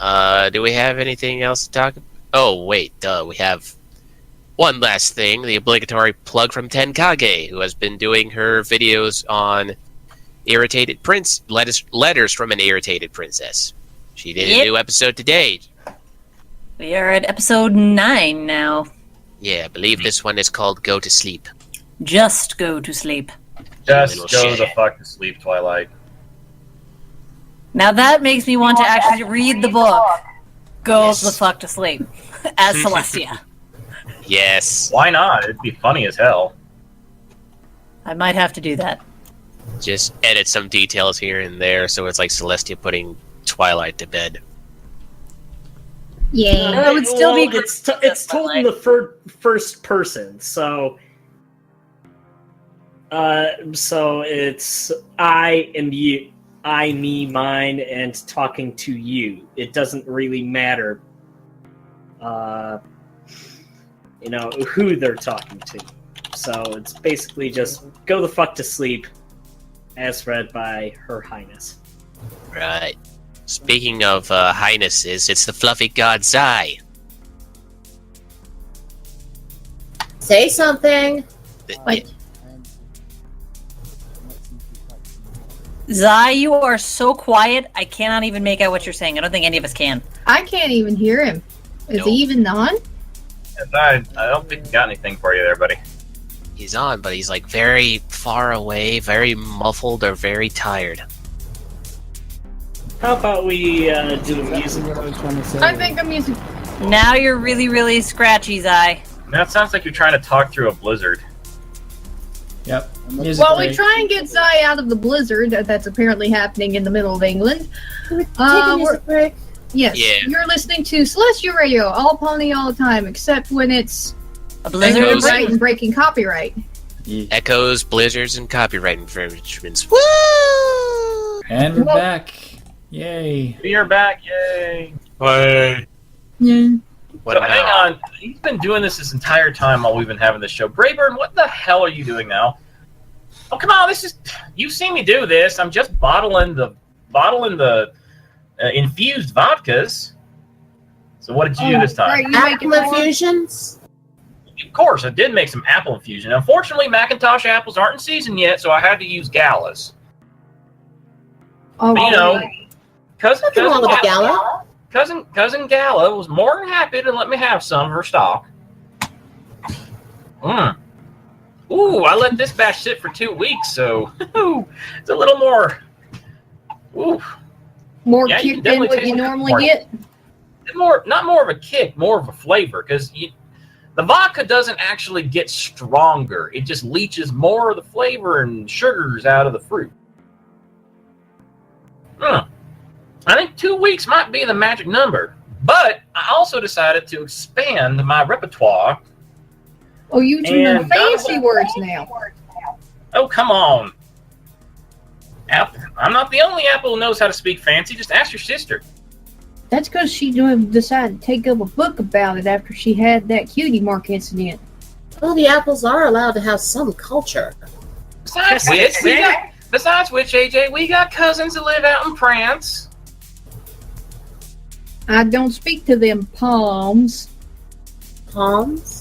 do we have anything else to talk about? Oh, wait, we have one last thing, the obligatory plug from Tenkage, who has been doing her videos on Irritated Prince, letters from an Irritated Princess. She did a new episode today. We are at episode 9 now. Yeah, I believe this one is called Go to Sleep. Just go to sleep. Just Little go shit. the fuck to sleep, Twilight. Now that makes me want to actually read the book. Go the fuck to sleep. As Celestia. Yes. Why not? It'd be funny as hell. I might have to do that. Just edit some details here and there so it's like Celestia putting Twilight to bed. Yeah. It would still be. It's told in the first person, so. So it's I and you, I, me, mine, and talking to you. It doesn't really matter, who they're talking to. So it's basically just go the fuck to sleep, as read by Her Highness. Right. Speaking of highnesses, it's the fluffy god Zai. Say something. Like, Zai, you are so quiet, I cannot even make out what you're saying. I don't think any of us can. I can't even hear him. Is Nope. he even on? I don't think we got anything for you there, buddy. He's on, but he's like very far away, very muffled, or very tired. How about we do the music? I think I'm using. Now you're really, really scratchy, Zai. That sounds like you're trying to talk through a blizzard. Yep. Well, we try and get Zai out of the blizzard that's apparently happening in the middle of England. Take a music break. Yes, Yeah. you're listening to Celestial Radio, all pony all the time, except when it's A blizzard? Echoes. right and breaking copyright. Echoes, blizzards, and copyright infringements. Woo! And we're back. Yay. You're back, yay! Hey. Yeah. What So about- hang on, he's been doing this entire time while we've been having this show. Brayburn, what the hell are you doing now? Oh, come on, you've seen me do this. I'm just bottling the infused vodkas. So what did you do this time? Right, you make it Apple more? infusions. Of course, I did make some apple infusion. Unfortunately, Macintosh apples aren't in season yet, so I had to use galas. Oh, But, you know, cousin Nothing wrong with a gala. Cousin Gala was more than happy to let me have some of her stock. Ooh, I let this batch sit for 2 weeks, so it's a little more. Ooh, more Yeah, you kick can than definitely what taste you it normally more. get. not more of a kick, more of a flavor, because the vodka doesn't actually get stronger. It just leaches more of the flavor and sugars out of the fruit. I think 2 weeks might be the magic number, but I also decided to expand my repertoire. Oh, you two know And fancy words now. Oh, come on. Apple. I'm not the only Apple who knows how to speak fancy. Just ask your sister. That's because she decided to take up a book about it after she had that cutie mark incident. Well, the apples are allowed to have some culture. Besides which, AJ, we got cousins that live out in France. I don't speak to them palms. Palms.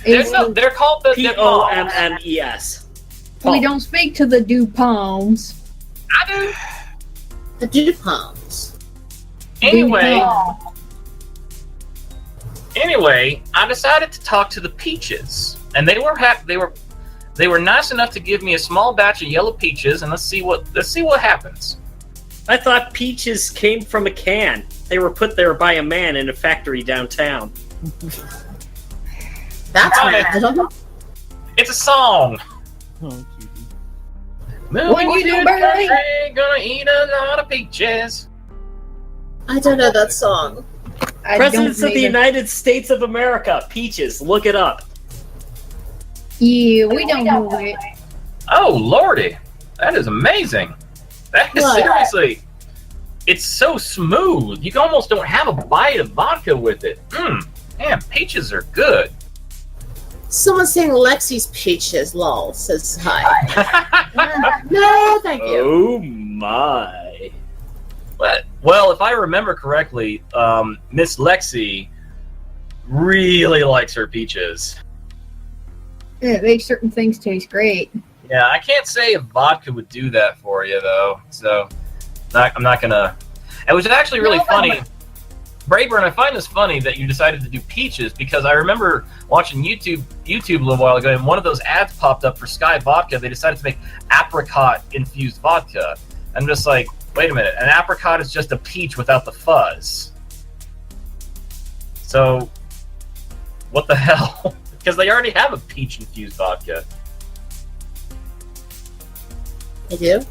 They're called the Pommes. We don't speak to the do palms. I do. The dew palms. Anyway, I decided to talk to the peaches, and they were happy. They were nice enough to give me a small batch of yellow peaches, and let's see what happens. I thought peaches came from a can. They were put there by a man in a factory downtown. That's Oh, random. It's a song. What Moving you to do, the Bernie? country, gonna eat a lot of peaches. I don't know that song. I Presidents don't of the either. United States of America. Peaches. Look it up. Yeah, we don't know it. Oh, lordy. That is amazing. That is What? seriously. It's so smooth. You almost don't have a bite of vodka with it. Man, peaches are good. Someone saying Lexi's peaches, lol, says hi. No, thank you. Oh my. Well, if I remember correctly, Miss Lexi really likes her peaches. Yeah, it makes certain things taste great. Yeah, I can't say if vodka would do that for you, though. So, I'm not gonna. It was actually really funny. Brayburn, I find this funny that you decided to do peaches because I remember watching YouTube a little while ago, and one of those ads popped up for Sky Vodka. They decided to make apricot infused vodka. I'm just like, wait a minute, an apricot is just a peach without the fuzz. So, what the hell? Because they already have a peach-infused vodka. They do?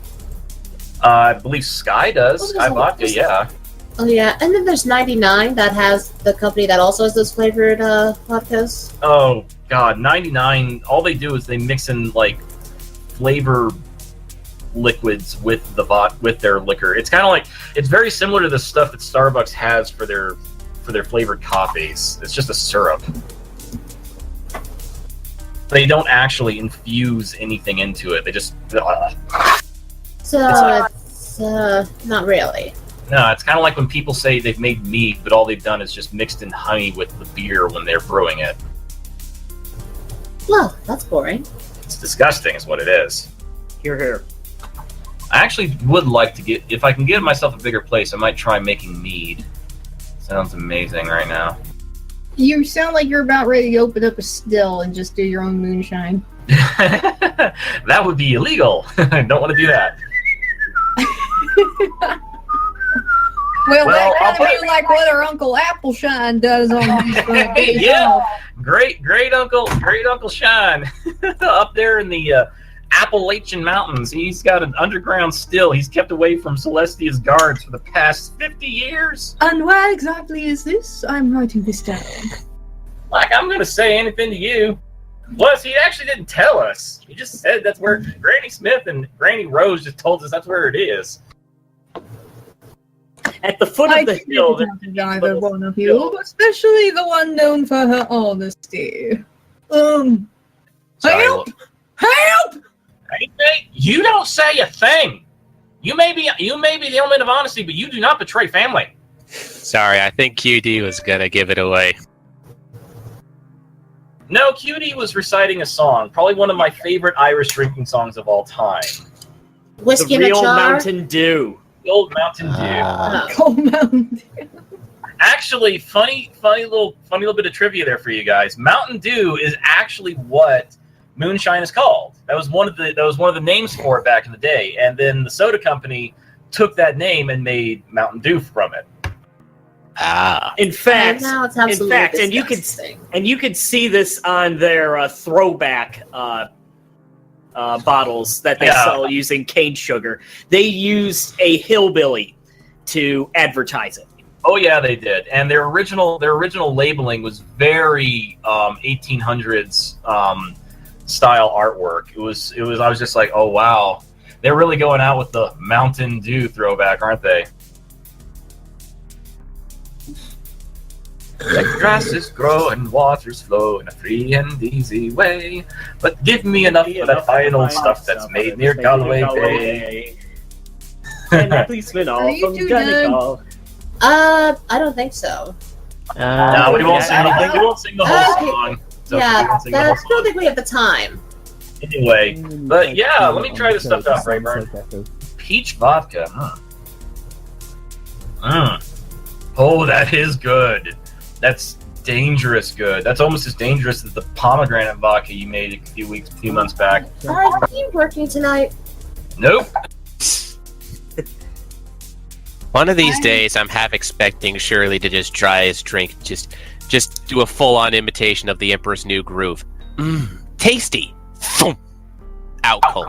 I believe Sky does. Oh, Sky vodka, yeah. Oh, yeah. And then there's 99 that has the company that also has those flavored vodkas. Oh, God. 99, all they do is they mix in, like, flavor liquids with with their liquor. It's kind of like, it's very similar to the stuff that Starbucks has for their flavored coffees. It's just a syrup. They don't actually infuse anything into it. They just... So it's not really. No, it's kind of like when people say they've made mead, but all they've done is just mixed in honey with the beer when they're brewing it. Well, that's boring. It's disgusting is what it is. Hear, hear. I actually would like to get... If I can give myself a bigger place, I might try making mead. Sounds amazing right now. You sound like you're about ready to open up a still and just do your own moonshine. That would be illegal. I don't want to do that. Well, that I'll kind of be like what our Uncle Appleshine does on these Yeah, great Uncle Shine up there in the Appalachian Mountains. He's got an underground still. He's kept away from Celestia's guards for the past 50 years. And where exactly is this? I'm writing this down. Like, I'm going to say anything to you. Plus, he actually didn't tell us. He just said that's where Granny Smith and Granny Rose just told us that's where it is. At the foot of the hill... Either one of you, especially the one known for her honesty. Sorry, Help! Help! Hey, you don't say a thing. You may be the element of honesty, but you do not betray family. Sorry, I think QD was gonna give it away. No, QD was reciting a song, probably one of my favorite Irish drinking songs of all time. Whiskey The in a real jar. Mountain Dew. The old Mountain Dew. Cold Mountain Dew. Actually, funny little bit of trivia there for you guys. Mountain Dew is actually what moonshine is called. That was one of the names for it back in the day, and then the soda company took that name and made Mountain Dew from it. In fact, And now it's absolutely and you could see this on their throwback bottles that they sell using cane sugar. They used a hillbilly to advertise it. Oh yeah, they did. And their original labeling was very 1800s style artwork. It was I was just like, "Oh wow. They're really going out with the Mountain Dew throwback, aren't they?" Like grasses grow and waters flow in a free and easy way, but give me enough of that fine old stuff that's made near Galway Bay. And at least been all from Donegal. I don't think so. No, we won't sing the whole song. So Yeah, we won't sing the I whole don't song. think we have the time. Anyway, but yeah, let me try this stuff out, Rayburn. Peach vodka. Oh, that is good. That's dangerous good. That's almost as dangerous as the pomegranate vodka you made a few months back. Are you working tonight? Nope. One of these days, I'm half expecting Shirley to just try his drink, just do a full-on imitation of the Emperor's New Groove. Tasty. Thump. Out cold.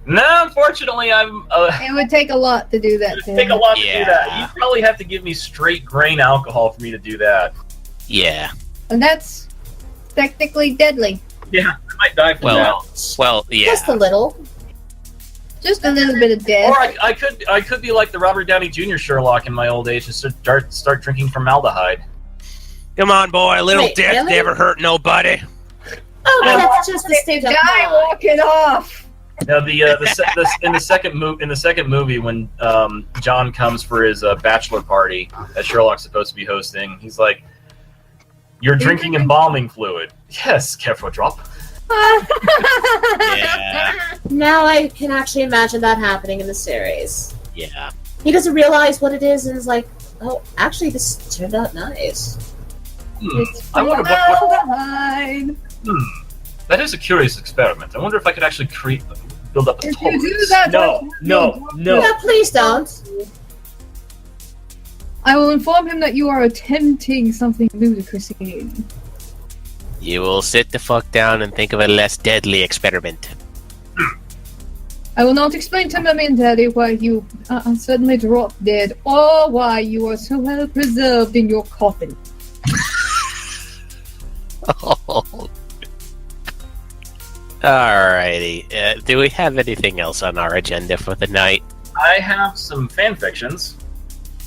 No, unfortunately, I'm. It would take a lot to do that. It'd take a lot to do that. You probably have to give me straight grain alcohol for me to do that. Yeah. And that's technically deadly. Yeah, I might die from that. Well, yeah. Just a little. Just a little bit of death. Or I could be like the Robert Downey Jr. Sherlock in my old age and start drinking formaldehyde. Come on, boy. A little Wait, death really? never hurt nobody. Oh, that's just the stage of Die mind. walking off. Now in the second movie when John comes for his bachelor party that Sherlock's supposed to be hosting, he's like, "You're drinking embalming fluid." Yes, careful drop. Yeah. Now I can actually imagine that happening in the series. Yeah. He doesn't realize what it is and is like, "Oh, actually, this turned out nice." I wonder what Formaldehyde. that is a curious experiment. I wonder if I could actually build up a If you do tolerance. that, No. Yeah, please don't. I will inform him that you are attempting something ludicrous again. You will sit the fuck down and think of a less deadly experiment. I will not explain to Mummy and Daddy why you suddenly dropped dead, or why you are so well preserved in your coffin. Alrighty. Do we have anything else on our agenda for the night? I have some fan fictions.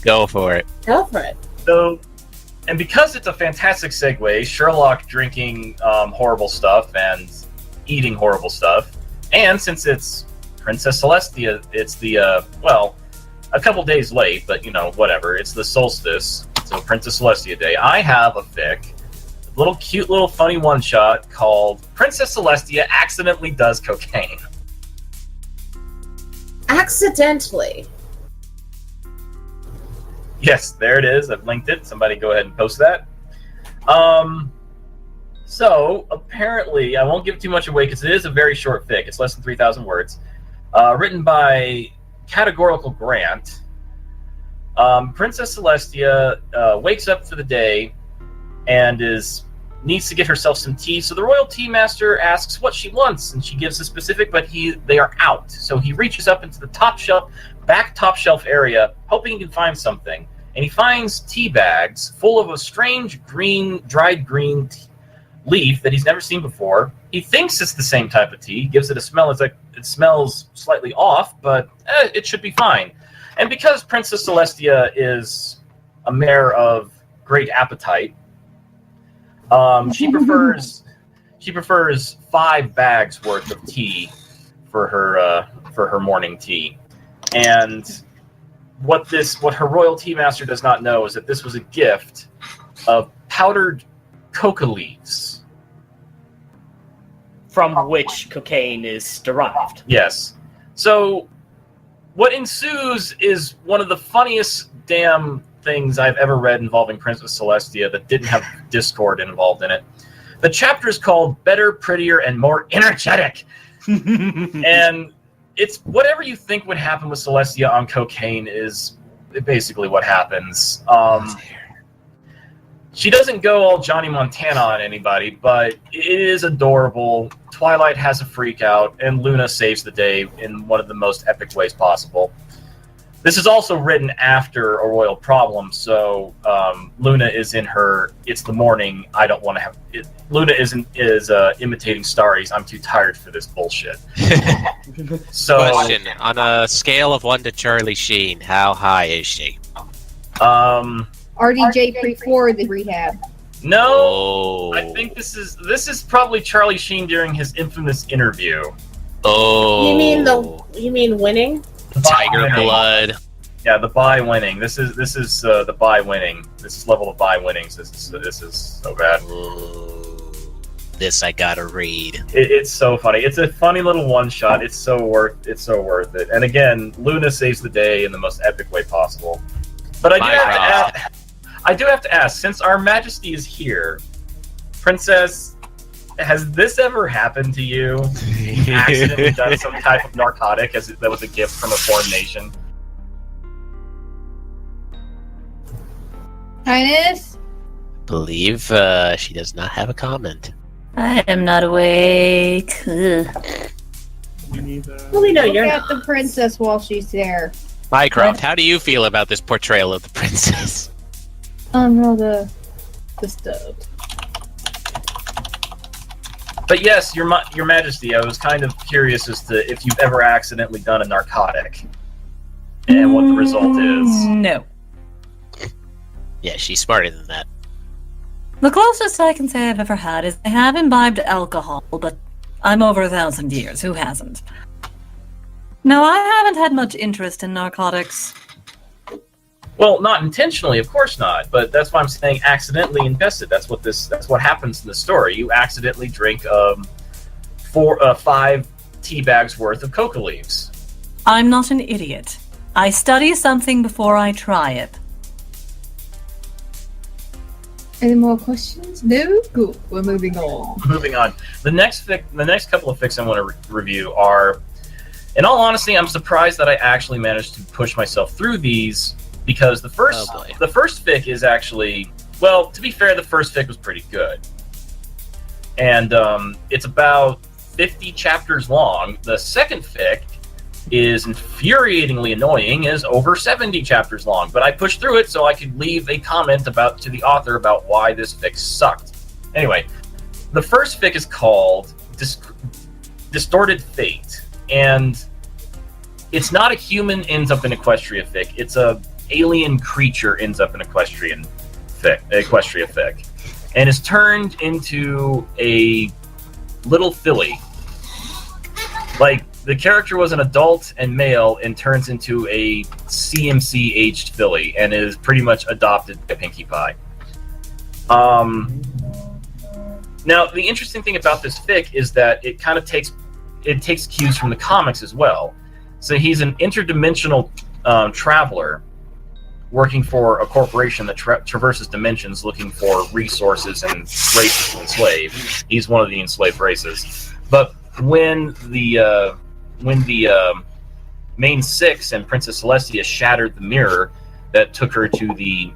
Go for it. Go for it. So, and because it's a fantastic segue, Sherlock drinking horrible stuff and eating horrible stuff, and since it's Princess Celestia, it's the, well, a couple days late, but, you know, whatever. It's the solstice, so Princess Celestia Day. I have a fic, a little cute little funny one-shot called Princess Celestia Accidentally Does Cocaine. Accidentally. Yes, there it is. I've linked it. Somebody go ahead and post that. So, apparently, I won't give too much away because it is a very short fic. It's less than 3,000 words. Written by Categorical Grant. Princess Celestia wakes up for the day and needs to get herself some tea. So the royal tea master asks what she wants, and she gives a specific, but they are out. So he reaches up into the top shelf area, hoping he can find something. And he finds tea bags full of a strange dried green leaf that he's never seen before. He thinks it's the same type of tea. He gives it a smell. It's like it smells slightly off, but it should be fine. And because Princess Celestia is a mare of great appetite, she prefers 5 bags worth of tea for her morning tea. And what her royal tea master does not know is that this was a gift of powdered coca leaves, From which cocaine is derived. Yes. So what ensues is one of the funniest damn things I've ever read involving Princess Celestia that didn't have Discord involved in it. The chapter is called Better, Prettier, and More Energetic. And it's whatever you think would happen with Celestia on cocaine is basically what happens. She doesn't go all Johnny Montana on anybody, but it is adorable. Twilight has a freak out, and Luna saves the day in one of the most epic ways possible. This is also written after a royal problem, so Luna is in her, it's the morning, I don't want to have it. Luna is imitating Starries, I'm too tired for this bullshit. So, Question, on a scale of 1 to Charlie Sheen, how high is she? RDJ before the rehab. No, I think this is probably Charlie Sheen during his infamous interview. Oh. You mean winning? Tiger blood. Yeah, the buy winning. This is the buy winning. This is level of buy winnings. This is so bad. Ooh, this I gotta read. It's so funny. It's a funny little one shot. It's so worth it. And again, Luna saves the day in the most epic way possible. But I do have to ask, since Our Majesty is here, Princess, has this ever happened to you? You've accidentally done some type of narcotic that was a gift from a foreign nation? Highness? Believe she does not have a comment. I am not awake. Ugh. Well, we know Look you're at not. the princess while she's there. Mycroft, how do you feel about this portrayal of the princess? I'm rather disturbed. But yes, Your Majesty, I was kind of curious as to if you've ever accidentally done a narcotic and what the result is. No. Yeah, she's smarter than that. The closest I can say I've ever had is I have imbibed alcohol, but I'm over 1,000 years. Who hasn't? No, I haven't had much interest in narcotics. Well, not intentionally, of course not. But that's why I'm saying accidentally invested. That's what happens in the story. You accidentally drink 5 tea bags worth of coca leaves. I'm not an idiot. I study something before I try it. Any more questions? No? Good. We're moving on. Moving on. The next couple of fics I want to review are In all honesty, I'm surprised that I actually managed to push myself through these, because the first fic is actually, well, to be fair, the first fic was pretty good. And it's about 50 chapters long. The second fic is infuriatingly annoying, is over 70 chapters long, but I pushed through it so I could leave a comment to the author about why this fic sucked. Anyway, the first fic is called Distorted Fate, and it's not a human ends up in Equestria fic, it's a alien creature ends up in Equestria fic, and is turned into a little filly. Like, the character was an adult and male and turns into a CMC aged filly and is pretty much adopted by Pinkie Pie. Now, the interesting thing about this fic is that it kind of takes cues from the comics as well. So he's an interdimensional traveler working for a corporation that traverses dimensions looking for resources and races to enslave. He's one of the enslaved races. But when the main six and Princess Celestia shattered the mirror that took her to the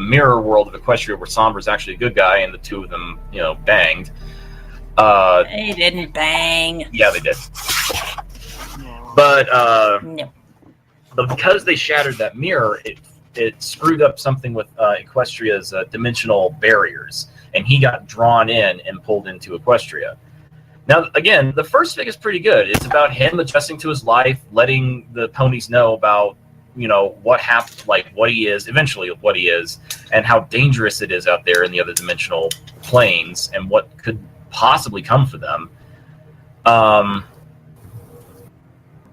mirror world of Equestria, where Sombra's actually a good guy, and the two of them, banged. They didn't bang. Yeah, they did. But No. but because they shattered that mirror, it screwed up something with Equestria's dimensional barriers, and he got drawn in and pulled into Equestria. Now, again, the first fic is pretty good. It's about him adjusting to his life, letting the ponies know about, what happened, like what he is, eventually what he is, and how dangerous it is out there in the other dimensional planes, and what could possibly come for them.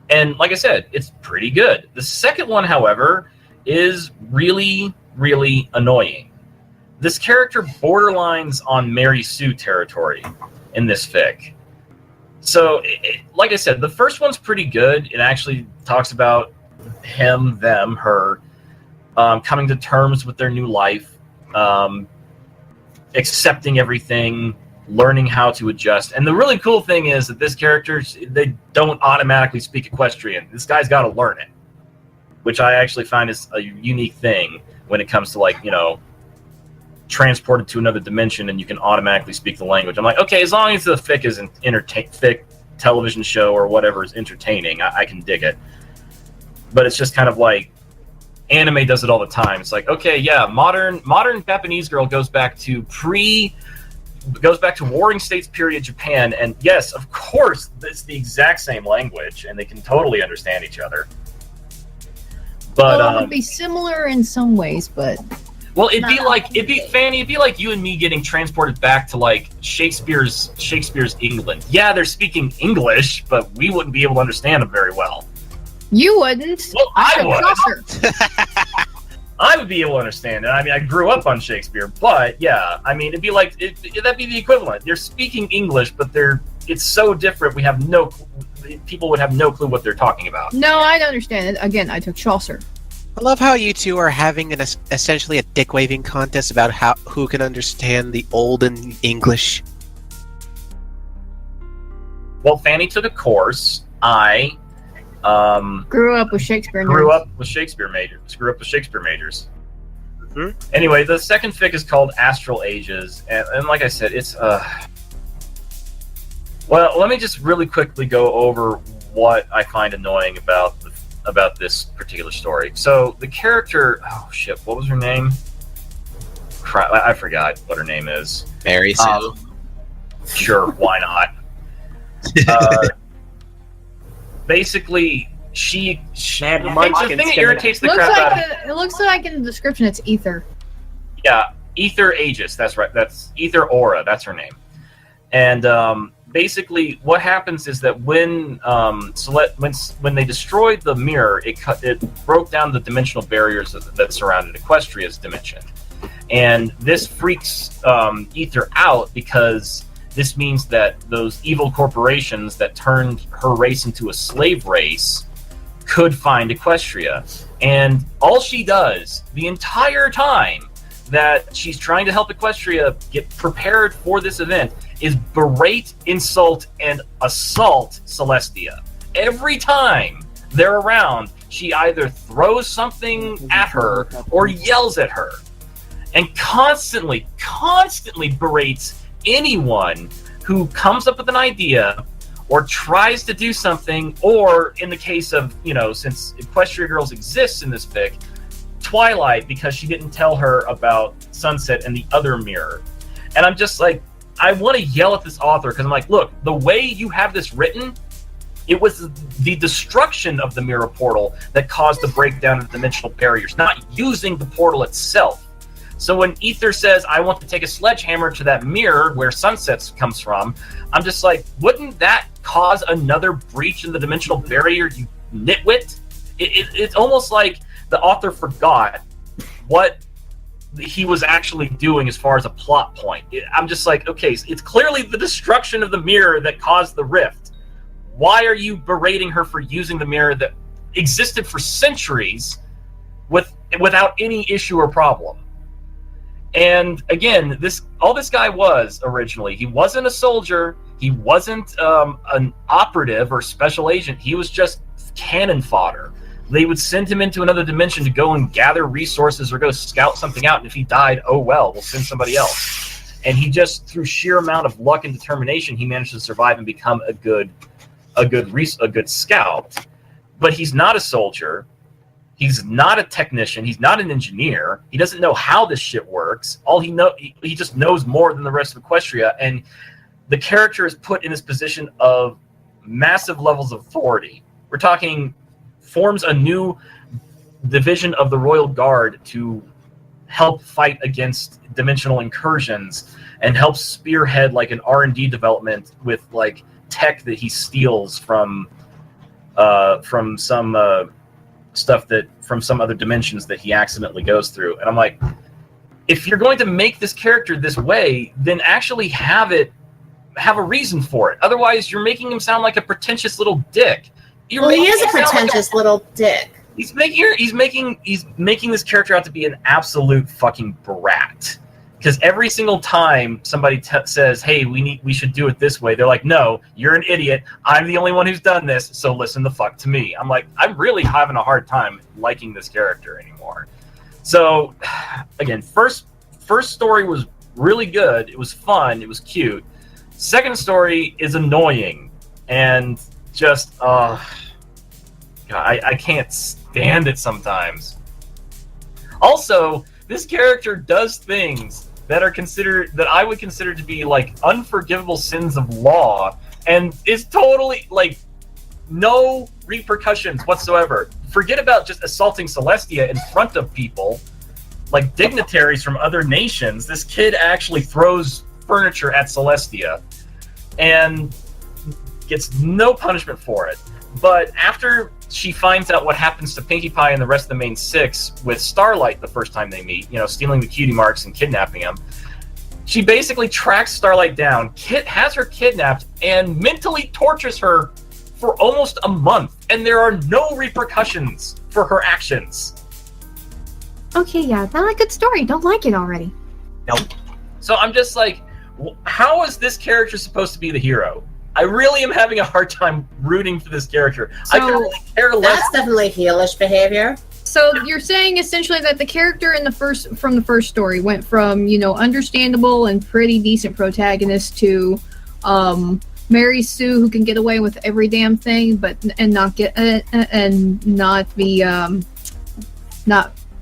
And like I said, it's pretty good. The second one, however, is really, really annoying. This character borderlines on Mary Sue territory in this fic. So, like I said, the first one's pretty good. It actually talks about him, them, her, coming to terms with their new life, accepting everything, learning how to adjust. And the really cool thing is that this character, they don't automatically speak Equestrian. This guy's got to learn it, which I actually find is a unique thing when it comes to, transported to another dimension and you can automatically speak the language. I'm like, okay, as long as the fic is an fic television show or whatever is entertaining, I can dig it. But it's just kind of like anime does it all the time. It's like, okay, yeah, modern Japanese girl goes back to Warring States period Japan, and yes, of course, it's the exact same language, and they can totally understand each other. But it would be similar in some ways, but well, it'd be like you and me getting transported back to like Shakespeare's England. Yeah, they're speaking English, but we wouldn't be able to understand them very well. you wouldn't. Well, I would. Chaucer. I would be able to understand it. I mean, I grew up on Shakespeare, but yeah, I mean, it'd be like that'd be the equivalent. They're speaking English, but it's so different. People would have no clue what they're talking about. No, I'd understand it. Again, I took Chaucer. I love how you two are having essentially a dick-waving contest about who can understand the olden English. Well, Fanny took a course. I Grew up with Shakespeare. grew up with Shakespeare majors. Mm-hmm. Anyway, the second fic is called Astral Ages, and like I said, it's well, let me just really quickly go over what I find annoying about this particular story. So the character, oh shit, what was her name? Crap, I forgot what her name is. Mary Sue. Sure, why not? Basically, the thing that irritates the crap out of It looks like in the description it's Ether. Yeah, Ether Aegis. That's right. That's Ether Aura. That's her name. And basically, what happens is that when they destroyed the mirror, it broke down the dimensional barriers that surrounded Equestria's dimension, and this freaks Ether out because this means that those evil corporations that turned her race into a slave race could find Equestria. And all she does the entire time that she's trying to help Equestria get prepared for this event is berate, insult, and assault Celestia. every time they're around, she either throws something at her or yells at her. And constantly berates anyone who comes up with an idea or tries to do something, or in the case of, since Equestria Girls exists in this fic, Twilight, because she didn't tell her about Sunset and the other mirror. And I'm just like, I want to yell at this author, because I'm like, look, the way you have this written, it was the destruction of the mirror portal that caused the breakdown of the dimensional barriers, not using the portal itself. So when Ether says, I want to take a sledgehammer to that mirror where Sunset comes from, I'm just like, wouldn't that cause another breach in the dimensional barrier, you nitwit? It's almost like the author forgot what he was actually doing as far as a plot point. I'm just like, okay, so it's clearly the destruction of the mirror that caused the rift. Why are you berating her for using the mirror that existed for centuries without any issue or problem? And again, all this guy was originally, he wasn't a soldier, he wasn't an operative or special agent, he was just cannon fodder. They would send him into another dimension to go and gather resources or go scout something out, and if he died, oh well, we'll send somebody else. And he just, through sheer amount of luck and determination, he managed to survive and become a good scout. But he's not a soldier. He's not a technician. He's not an engineer. He doesn't know how this shit works. He just knows more than the rest of Equestria. And the character is put in this position of massive levels of authority. We're talking, forms a new division of the Royal Guard to help fight against dimensional incursions and help spearhead like an R&D development with like tech that he steals from some stuff that from some other dimensions that he accidentally goes through. And I'm like, if you're going to make this character this way, then actually have a reason for it. Otherwise, you're making him sound like a pretentious little dick. He is a pretentious little dick. He's making this character out to be an absolute fucking brat. Because every single time somebody says, "Hey, we should do it this way," they're like, "No, you're an idiot. I'm the only one who's done this, so listen the fuck to me." I'm like, I'm really having a hard time liking this character anymore. So, again, first story was really good. It was fun. It was cute. Second story is annoying and just, God, I can't stand it sometimes. Also, this character does things that I would consider to be like unforgivable sins of law, and is totally like no repercussions whatsoever. Forget about just assaulting Celestia in front of people, like dignitaries from other nations. This kid actually throws furniture at Celestia and gets no punishment for it. But after she finds out what happens to Pinkie Pie and the rest of the main six with Starlight the first time they meet, stealing the cutie marks and kidnapping him, she basically tracks Starlight down, has her kidnapped, and mentally tortures her for almost a month. And there are no repercussions for her actions. Okay, yeah, not a good story. Don't like it already. Nope. So I'm just like, how is this character supposed to be the hero? I really am having a hard time rooting for this character. So, I can really care less. That's definitely heelish behavior. So you're saying essentially that the character from the first story went from, understandable and pretty decent protagonist to Mary Sue, who can get away with every damn thing, and not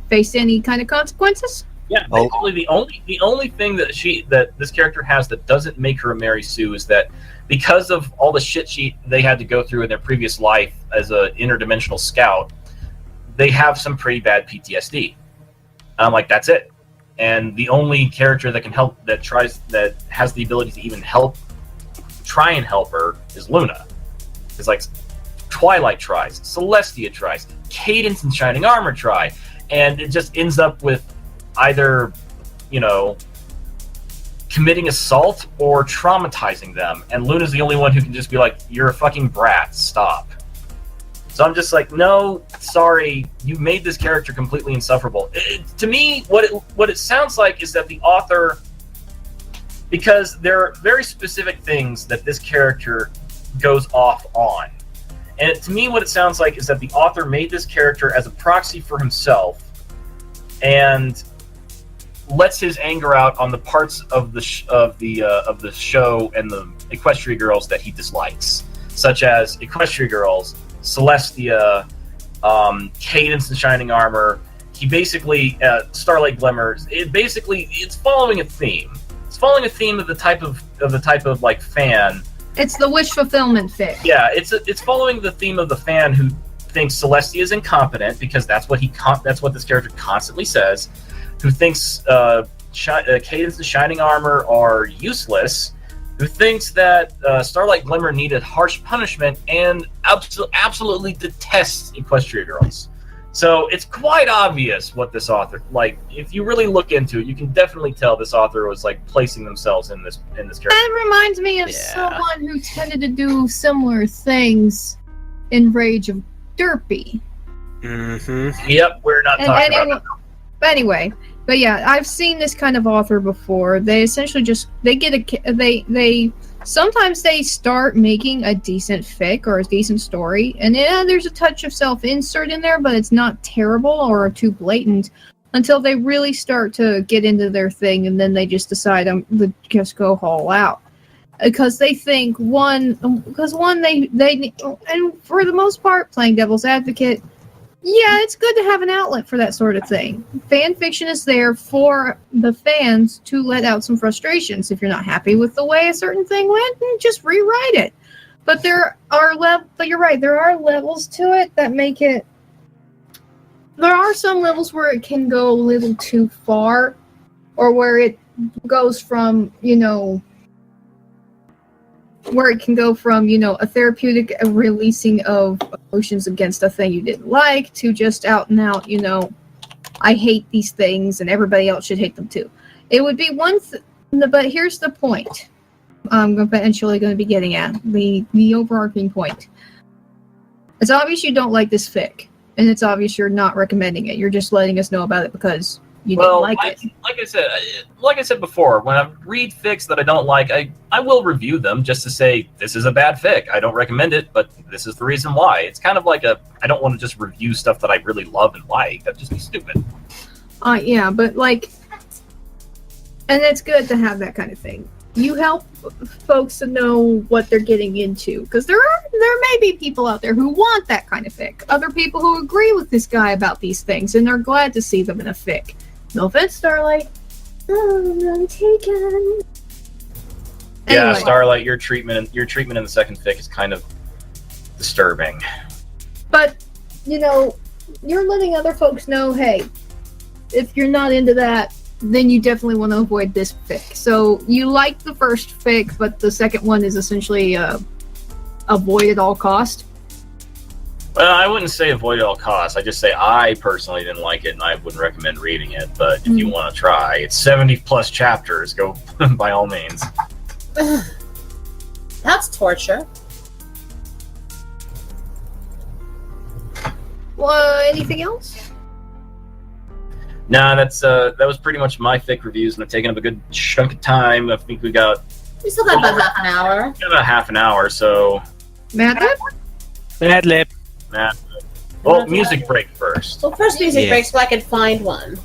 face any kind of consequences? Yeah, basically the only thing that this character has that doesn't make her a Mary Sue is that because of all the shit they had to go through in their previous life as an interdimensional scout, they have some pretty bad PTSD. Like, that's it. And the only character that can help, that has the ability to even try and help her is Luna. It's like Twilight tries, Celestia tries, Cadence and Shining Armor try, and it just ends up with either, committing assault or traumatizing them. And Luna's the only one who can just be like, "You're a fucking brat, stop." So I'm just like, no, sorry, you made this character completely insufferable. To me, what it sounds like is that the author, because there are very specific things that this character goes off on, And to me, what it sounds like is that the author made this character as a proxy for himself, and lets his anger out on the parts of the show and the Equestria girls that he dislikes, such as Equestria girls, Celestia, Cadence and Shining Armor. He basically Starlight Glimmer. It's following a theme. It's following a theme of the type of like fan. It's the wish fulfillment fic. Yeah, it's following the theme of the fan who thinks Celestia is incompetent because that's what this character constantly says. Who thinks Cadence and Shining Armor are useless. Who thinks that Starlight Glimmer needed harsh punishment and absolutely detests Equestria girls. So it's quite obvious what this author, like, if you really look into it, you can definitely tell this author was like placing themselves in this character. That reminds me of someone who tended to do similar things in Rage of Derpy. Mm-hmm. Yep, we're not talking about that. Anyway, but yeah, I've seen this kind of author before. They essentially they sometimes they start making a decent fic or a decent story, and yeah, there's a touch of self-insert in there, but it's not terrible or too blatant until they really start to get into their thing, and then they just decide just go all out. Because they think they and for the most part, playing devil's advocate, yeah, it's good to have an outlet for that sort of thing. Fan fiction is there for the fans to let out some frustrations. If you're not happy with the way a certain thing went, just rewrite it. But you're right, there are levels to it that make it. There are some levels where it can go a little too far, or where it goes from, a therapeutic releasing of emotions against a thing you didn't like to just out and out, I hate these things and everybody else should hate them too. It would be but here's the point I'm eventually going to be getting at, the overarching point. It's obvious you don't like this fic, and it's obvious you're not recommending it. You're just letting us know about it because you don't like it. Like I said before, when I read fics that I don't like, I will review them just to say this is a bad fic. I don't recommend it, but this is the reason why. It's kind of like I don't want to just review stuff that I really love and like. That'd just be stupid. Yeah, but and it's good to have that kind of thing. You help folks to know what they're getting into, because there may be people out there who want that kind of fic. Other people who agree with this guy about these things and are glad to see them in a fic. No offense, Starlight. Oh, I'm taken. Yeah, Anyway. Starlight, your treatment in the second fic is kind of disturbing. But, you're letting other folks know, hey, if you're not into that, then you definitely want to avoid this fic. So you like the first fic, but the second one is essentially avoid at all cost. Well, I wouldn't say avoid at all costs. I just say I personally didn't like it, and I wouldn't recommend reading it. But if you want to try, it's 70+ chapters. Go by all means. That's torture. Well, anything else? Nah, that was pretty much my fic reviews, and I've taken up a good chunk of time. I think we still got about half an hour. About half an hour, so. Madlib? Madlib. Well, music break first. Well, first music break so I can find one.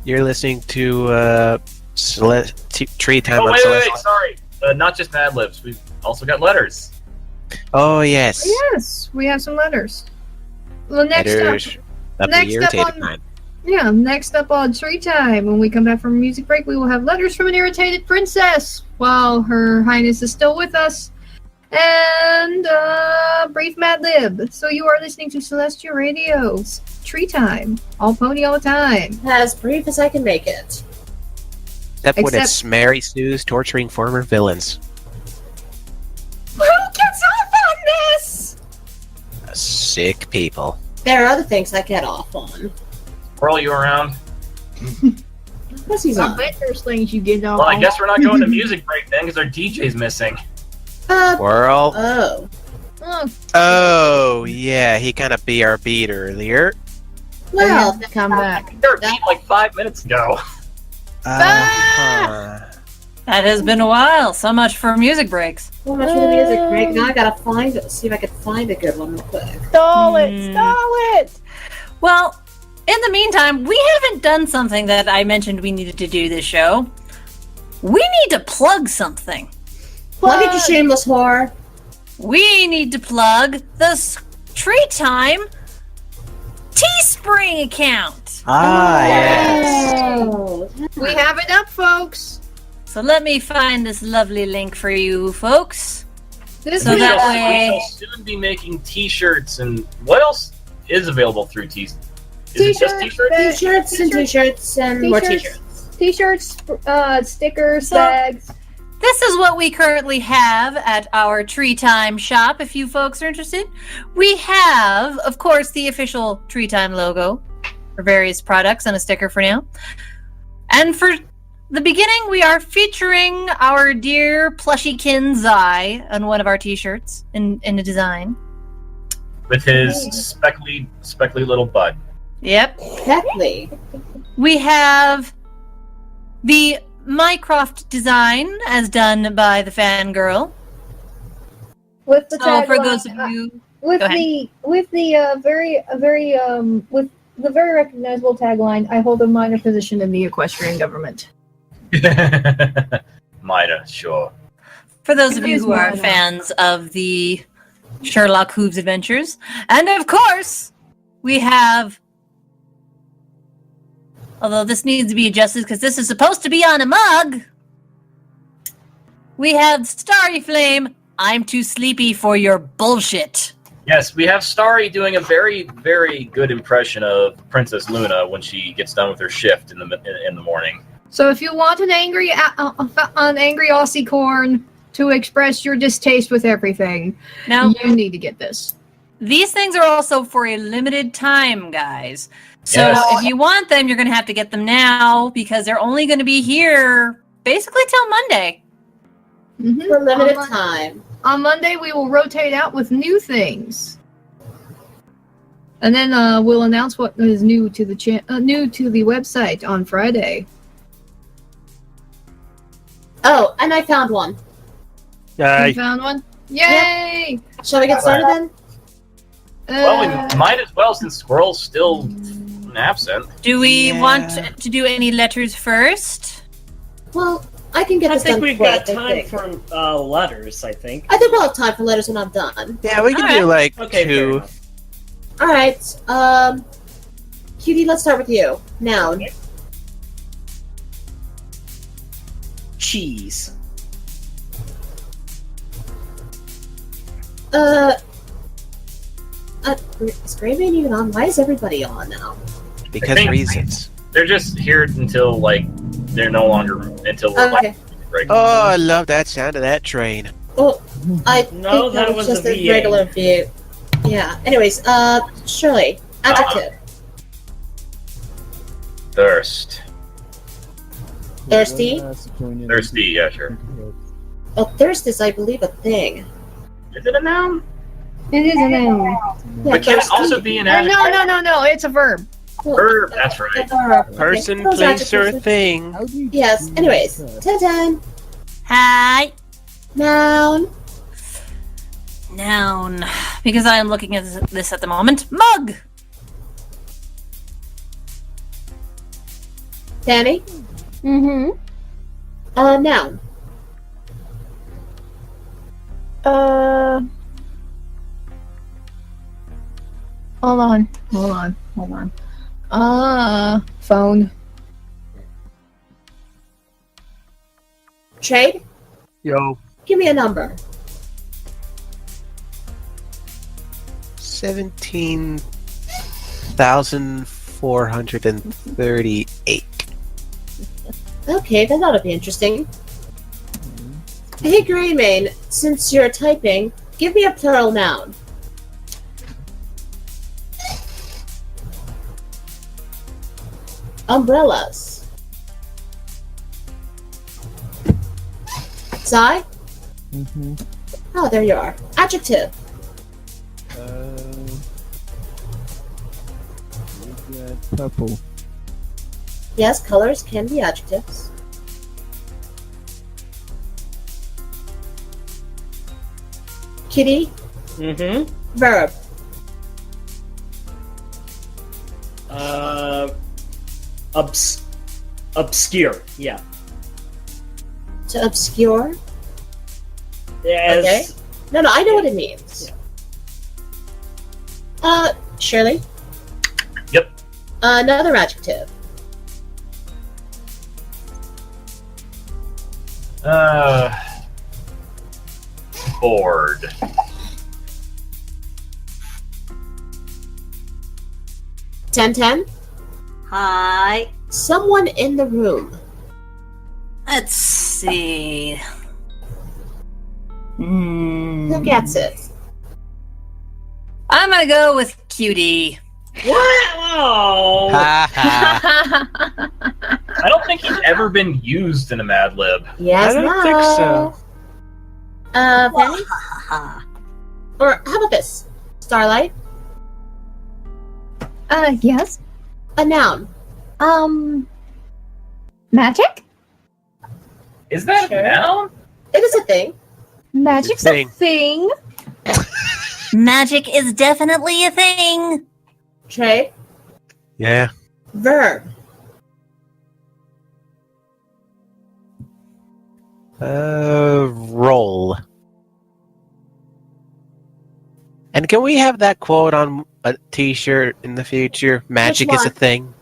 You're listening to Treetime on wait, Celeste. sorry. Not just Mad Libs. We've also got letters. Oh, yes. Yes, we have some letters. Well, next Letters up on Treetime, when we come back from music break, we will have letters from an irritated princess while Her Highness is still with us. And brief Mad Lib. So you are listening to Celestia Radio's Treetime. All pony all the time. As brief as I can make it. Except when it's Mary Sue's torturing former villains. Who gets off on this? Sick people. There are other things I get off on. Are all you around? What's he's on? bet there's things you get off Well, I on. guess we're not going to music break then, because our DJ's missing. Whirl. Oh. Oh, yeah, he kind of BRB'd earlier. Well, come back. They were beat like 5 minutes ago. That has been a while. So much for music breaks. So much for the music break. Now I gotta find it. See if I can find a good one real quick. Stall it! Well, in the meantime, we haven't done something that I mentioned we needed to do this show. We need to plug something. Plug it, you shameless whore. We need to plug the Treetime Teespring account. Yes. Oh. We have it up, folks. So let me find this lovely link for you folks. This So week, that We way- shall soon be making T-shirts, and what else is available through T? Is it just T-shirts? T-shirts and T-shirts and more T-shirts. T-shirts, stickers, So- bags. This is what we currently have at our Treetime shop, if you folks are interested. We have, of course, the official Treetime logo for various products and a sticker for now. And for the beginning, we are featuring our dear plushiekin Zai on one of our t-shirts in a design. With his speckly little bud. Yep. Exactly. We have the Mycroft design as done by the fangirl. With the So for tagline, those of you with go ahead. the very with the very recognizable tagline, I hold a minor position in the equestrian government. Mida, sure. For those of you It is who are mine. fans of the Sherlock Hooves adventures. And of course, we have, although this needs to be adjusted because this is supposed to be on a mug, we have Starry Flame, I'm too sleepy for your bullshit. Yes, we have Starry doing a very, very good impression of Princess Luna when she gets done with her shift in the morning. So if you want an angry Aussie corn to express your distaste with everything, Now, you need to get this. these things are also for a limited time, guys. So Yes. if you want them, you're going to have to get them now because they're only going to be here basically till Monday. Mhm. For a limited On Mon- time. On Monday, we will rotate out with new things, and then we'll announce what is new to the new to the website on Friday. Oh, and I found one. You found one? Yay! Shall we get started then? Well, we might as well since Squirrel's still absent. Do we Yeah. want to do any letters first? Well, I can get I this think done we've quick, got I time think. for letters, I think. I think we'll have time for letters when I'm done. Yeah, we can Alright. do like Okay, fair two. enough. Alright, Cutie, let's start with you. Noun. Cheese. Is Greyman even on? Why is everybody on now? Because think- reasons. They're just here until they're no longer until we're Okay. break. Oh, I love that sound of that train. Oh, I No, think that that was was just a a VA. regular view. Yeah. Anyways, Shirley. Adjective. Thirst. Thirsty. Thirsty, yeah, sure. Oh, thirst is, I believe, a thing. Is it a noun? It is a noun. Yeah, But can it thirsty. also be an No, adjective? no, it's a verb. Verb, that's right. Okay, Person, those place, or adjectives- thing. Yes. Anyways, 10-10. Hi. Noun. Noun. Because I am looking at this at the moment. Mug. Danny. Mm-hmm. Noun. Hold on. Phone. Trade. Yo. Give me a number. 17,438. Okay, that ought to be interesting. Hey, Greymane, since you're typing, give me a plural noun. Umbrellas. Zai? Oh, there you are. Adjective. Purple. Yes, colors can be adjectives. Kitty, Mm-hmm. verb. Obscure. Yeah. To obscure. Yes. Okay. No, I know what it means. Shirley. Yep. Another adjective. Bored. Ten. Hi. Someone in the room. Let's see. Who gets it? I'm gonna go with Cutie. What? Oh. Ha I don't think he's ever been used in a Mad Lib. Yes, I don't think so. Penny? Or how about this? Starlight? Yes. A noun. Magic? Is that Sure. a noun? It is a thing. Magic's Thing. a thing. Magic is definitely a thing. Trey? Yeah. Verb. Roll. And can we have that quote on a t-shirt in the future? Magic is a one? thing.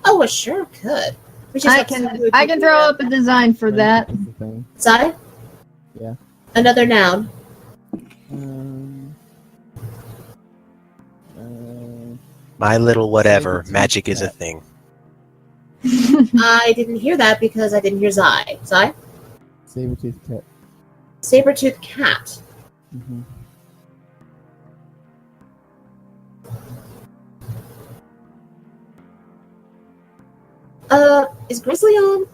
Oh, well, sure could. We just I have to see who can do throw that. up a design for that. Sai? Yeah. Another noun. My little whatever. Magic is a thing. I didn't hear that because I didn't hear Zai. Zai? Saber-toothed cat. Saber-toothed cat. Mm-hmm. Is Grizzly on?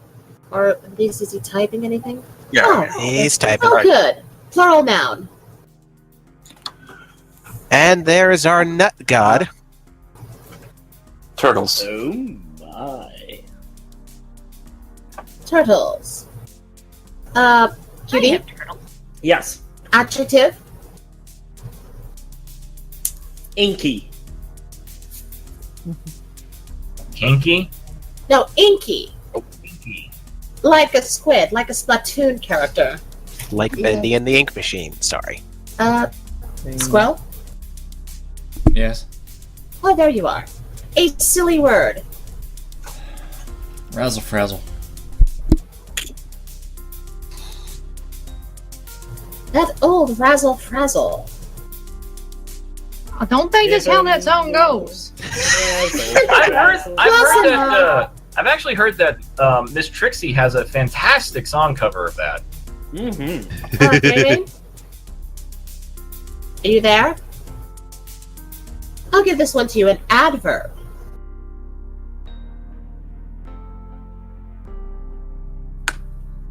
Or is he typing anything? Yeah. Oh, He's typing. oh good. Plural noun. And there is our nut god. Turtles. Oh my. Turtles. Cutie? Yes. Adjective. Inky. Kinky? No, inky. Oh, kinky. Like a squid, like a Splatoon character. Like Bendy and the Ink Machine. Sorry. Squirrel? Yes. Oh, there you are. A silly word. Razzle frazzle. That old razzle frazzle. Don't think that's how that song goes. I've actually heard that Miss Trixie has a fantastic song cover of that. Mm-hmm. Raymond? Are you there? I'll give this one to you, an adverb.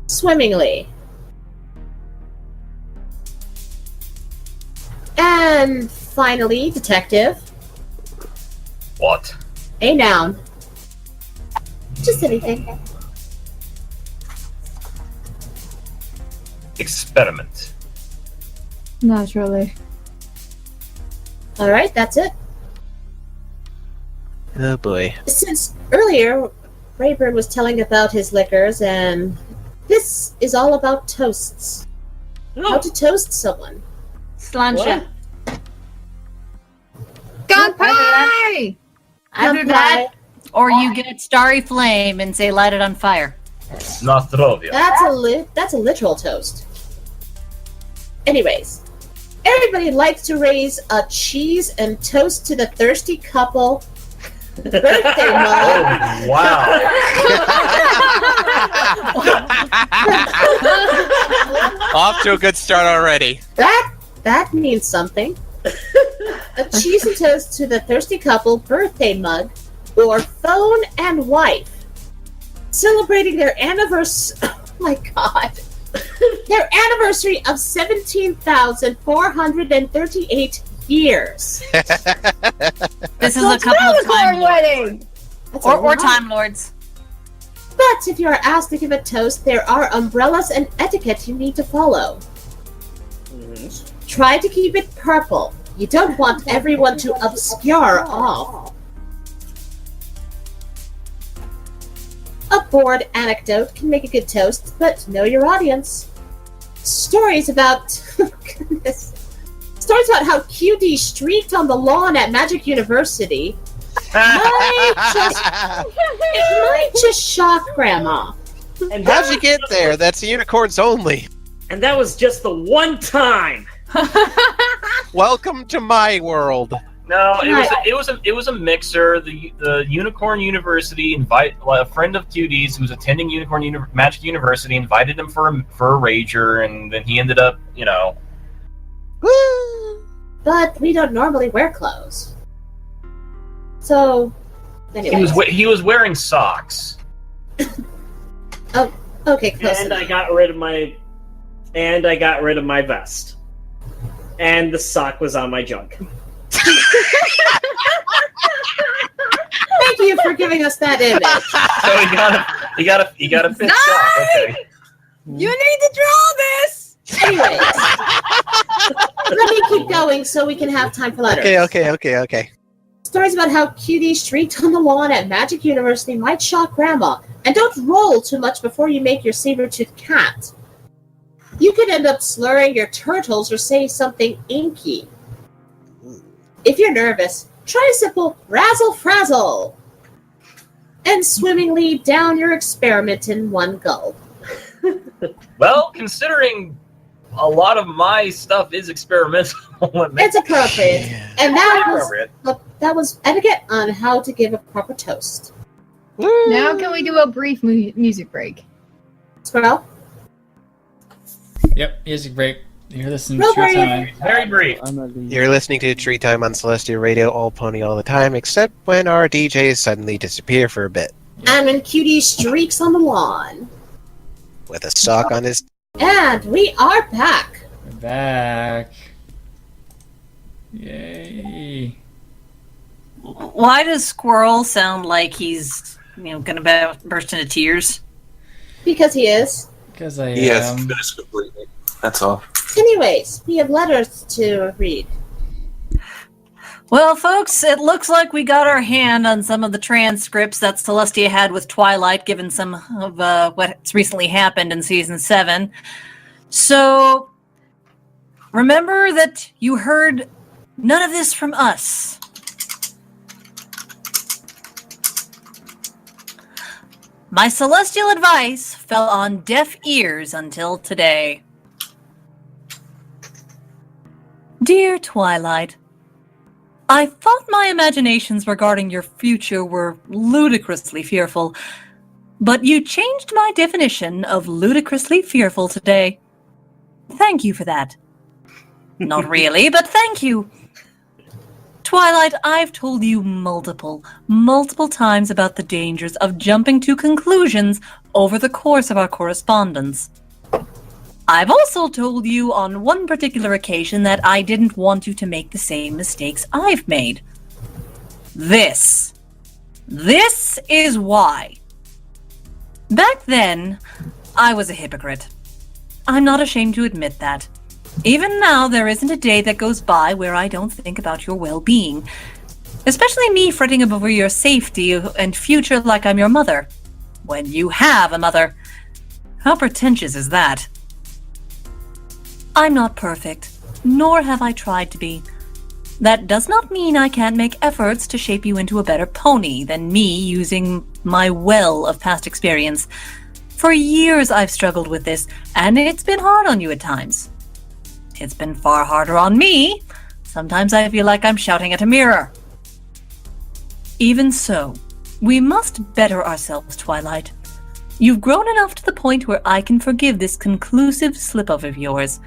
Swimmingly. And finally, detective. What? A noun. Just anything. Experiment. Naturally. Alright, that's it. Oh boy. Since earlier, Raybird was telling about his liquors, and this is all about toasts. How to toast someone. Slancha. God pie! Either that, or you get Starry Flame and say light it on fire. Nostrovia. That's a literal toast. Anyways, everybody likes to raise a cheese and toast to the thirsty couple. Birthday mug. Oh, wow. Off to a good start already. That means something. A cheese and toast to the thirsty couple, birthday mug, or phone and wife. Celebrating their anniversary. Oh my god. Their anniversary of 17,438 years. This is a couple of time wedding. That's a or lot. Time Lords. But if you are asked to give a toast, there are umbrellas and etiquette you need to follow. Try to keep it purple. You don't want everyone to obscure off. A bored anecdote can make a good toast, but know your audience. Stories about stories about how QD streaked on the lawn at Magic University might just shock Grandma. And How'd you get there? That's unicorns only. And that was just the one time. Welcome to my world. No, it was a mixer. The Unicorn University a friend of QD's who was attending Magic University invited him for a rager, and then he ended up, Woo! But we don't normally wear clothes. So, anyway. He was wearing socks. Oh, okay, close And enough. I got rid of my vest. And the sock was on my junk. Thank you for giving us that image. So he got a fit sock. Okay. You need to draw this. Anyways, let me keep going so we can have time for letters. Okay. Stories about how QD streaked on the lawn at Magic University might shock Grandma. And don't roll too much before you make your saber-toothed cat. You could end up slurring your turtles or say something inky. If you're nervous, try a simple razzle-frazzle and swimmingly down your experiment in one gulp. Well, considering a lot of my stuff is experimental, It's appropriate. And appropriate. that was etiquette on how to give a proper toast. Now can we do a brief music break? Squirrel? Yep, music break. You're listening Real to Treetime. Very brief. I'm not leaving. You're listening to Treetime on Celestial Radio, all pony all the time, except when our DJs suddenly disappear for a bit. And when QD streaks on the lawn. With a sock on his... And we are back. We're back. Yay. Why does Squirrel sound like he's, gonna burst into tears? Because he is. Because I He has am. finished completely. That's all. Anyways, we have letters to read. Well, folks, it looks like we got our hand on some of the transcripts that Celestia had with Twilight, given some of what's recently happened in Season 7. So, remember that you heard none of this from us. My celestial advice fell on deaf ears until today. Dear Twilight, I thought my imaginations regarding your future were ludicrously fearful, but you changed my definition of ludicrously fearful today. Thank you for that. Not really, but thank you. Twilight, I've told you multiple times about the dangers of jumping to conclusions over the course of our correspondence. I've also told you on one particular occasion that I didn't want you to make the same mistakes I've made. This is why. Back then, I was a hypocrite. I'm not ashamed to admit that. Even now, there isn't a day that goes by where I don't think about your well-being. Especially me fretting over your safety and future like I'm your mother. When you have a mother. How pretentious is that? I'm not perfect, nor have I tried to be. That does not mean I can't make efforts to shape you into a better pony than me using my well of past experience. For years I've struggled with this, and it's been hard on you at times. It's been far harder on me. Sometimes I feel like I'm shouting at a mirror. Even so, we must better ourselves, Twilight. You've grown enough to the point where I can forgive this conclusive slip-up of yours.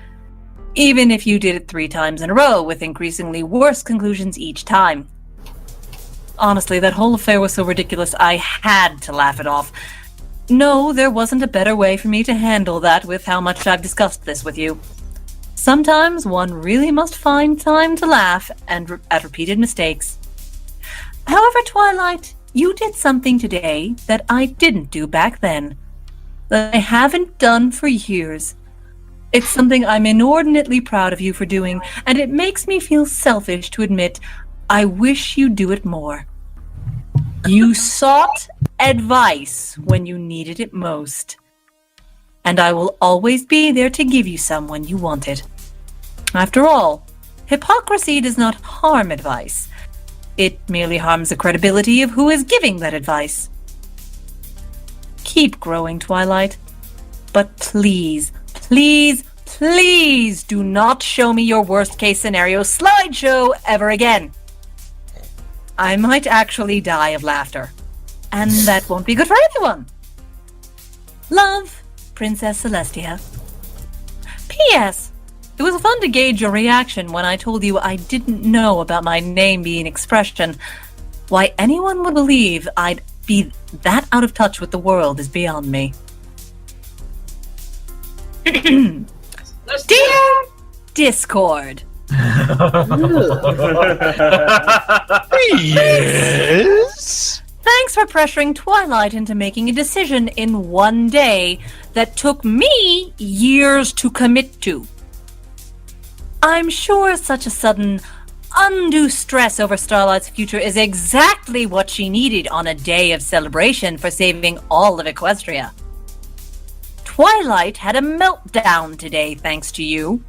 Even if you did it 3 times in a row with increasingly worse conclusions each time. Honestly, that whole affair was so ridiculous I had to laugh it off. No, there wasn't a better way for me to handle that with how much I've discussed this with you. Sometimes one really must find time to laugh at repeated mistakes. However, Twilight, you did something today that I didn't do back then. That I haven't done for years. It's something I'm inordinately proud of you for doing, and it makes me feel selfish to admit I wish you'd do it more. You sought advice when you needed it most. And I will always be there to give you some when you want it. After all, hypocrisy does not harm advice. It merely harms the credibility of who is giving that advice. Keep growing, Twilight. But please, please, please do not show me your worst-case scenario slideshow ever again. I might actually die of laughter. And that won't be good for anyone. Love, Princess Celestia. P.S. It was fun to gauge your reaction when I told you I didn't know about my name being expression. Why anyone would believe I'd be that out of touch with the world is beyond me. Dear Discord. Yes. Thanks for pressuring Twilight into making a decision in one day that took me years to commit to. I'm sure such a sudden, undue stress over Starlight's future is exactly what she needed on a day of celebration for saving all of Equestria. Twilight had a meltdown today thanks to you.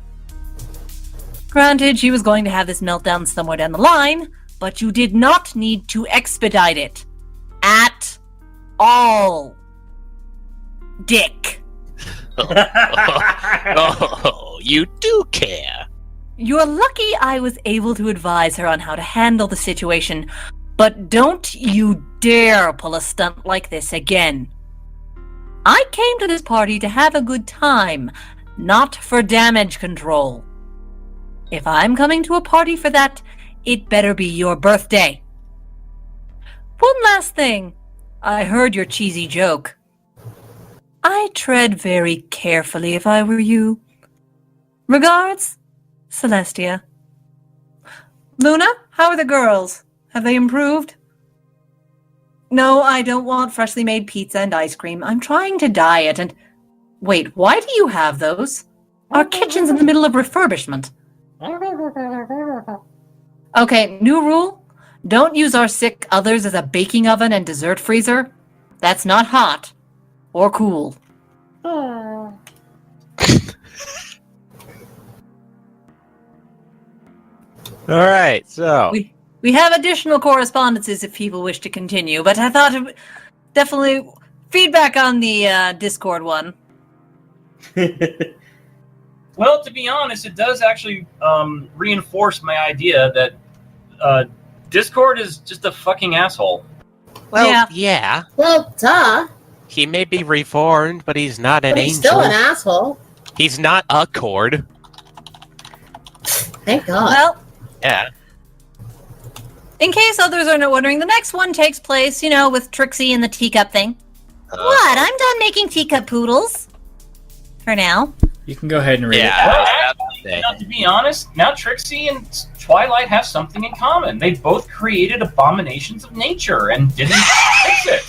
Granted, she was going to have this meltdown somewhere down the line, but you did not need to expedite it. At all. Dick. Oh, you do care. You're lucky I was able to advise her on how to handle the situation, but don't you dare pull a stunt like this again. I came to this party to have a good time, not for damage control. If I'm coming to a party for that, it better be your birthday. One last thing. I heard your cheesy joke. I'd tread very carefully if I were you. Regards, Celestia. Luna, how are the girls? Have they improved? No, I don't want freshly made pizza and ice cream. I'm trying to diet and... Wait, why do you have those? Our kitchen's in the middle of refurbishment. Okay, new rule. Don't use our sick others as a baking oven and dessert freezer. That's not hot. Or cool. Alright, so... We have additional correspondences if people wish to continue, but I thought definitely feedback on the Discord one. Well, to be honest, it does actually reinforce my idea that Discord is just a fucking asshole. Well, yeah. Well, duh. He may be reformed, but he's not an But he's angel. still an asshole. He's not a cord. Thank God. Well, Yeah. in case others are not wondering, the next one takes place, with Trixie and the teacup thing. What? I'm done making teacup poodles. For now. You can go ahead and read Yeah. it. Well, actually, to be honest, now Trixie and Twilight have something in common. They both created abominations of nature and didn't fix it.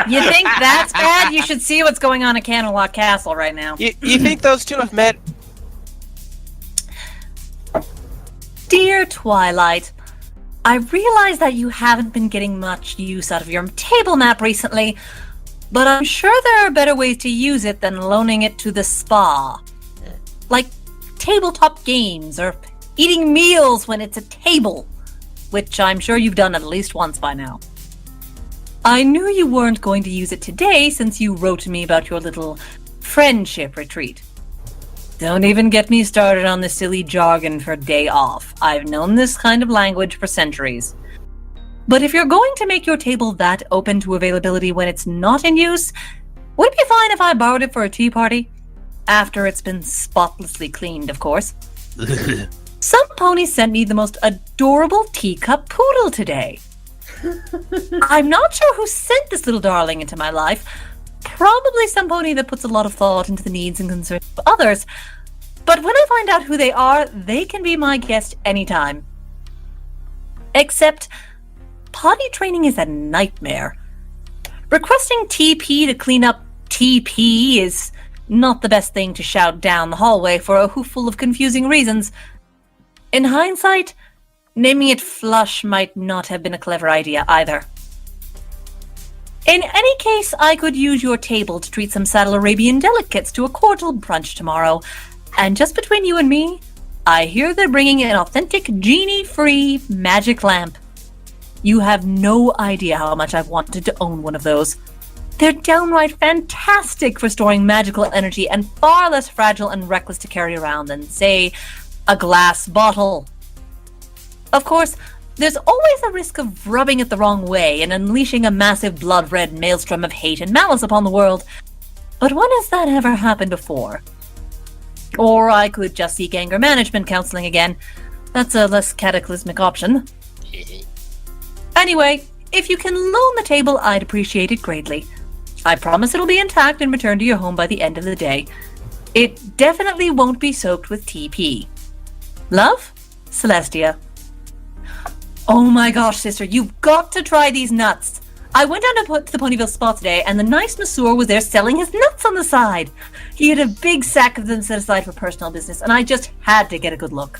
You think that's bad? You should see what's going on at Canterlot Castle right now. You think those two have met? Dear Twilight, I realize that you haven't been getting much use out of your table map recently, but I'm sure there are better ways to use it than loaning it to the spa. Like tabletop games or eating meals when it's a table, which I'm sure you've done at least once by now. I knew you weren't going to use it today since you wrote to me about your little friendship retreat. Don't even get me started on the silly jargon for day off. I've known this kind of language for centuries. But if you're going to make your table that open to availability when it's not in use, would it be fine if I borrowed it for a tea party? After it's been spotlessly cleaned, of course. Some pony sent me the most adorable teacup poodle today. I'm not sure who sent this little darling into my life. Probably some pony that puts a lot of thought into the needs and concerns of others. But when I find out who they are, they can be my guest anytime. Except, potty training is a nightmare. Requesting TP to clean up TP is Not the best thing to shout down the hallway for a hooful of confusing reasons. In hindsight, naming it Flush might not have been a clever idea either. In any case, I could use your table to treat some Saddle Arabian delicates to a cordial brunch tomorrow. And just between you and me, I hear they're bringing an authentic genie-free magic lamp. You have no idea how much I've wanted to own one of those. They're downright fantastic for storing magical energy and far less fragile and reckless to carry around than, say, a glass bottle. Of course, there's always a risk of rubbing it the wrong way and unleashing a massive blood-red maelstrom of hate and malice upon the world. But when has that ever happened before? Or I could just seek anger management counseling again. That's a less cataclysmic option. Anyway, if you can loan the table, I'd appreciate it greatly. I promise it'll be intact and returned to your home by the end of the day. It definitely won't be soaked with TP. Love, Celestia. Oh my gosh, sister, you've got to try these nuts. I went down to the Ponyville Spa today, and the nice masseur was there selling his nuts on the side. He had a big sack of them set aside for personal business, and I just had to get a good look.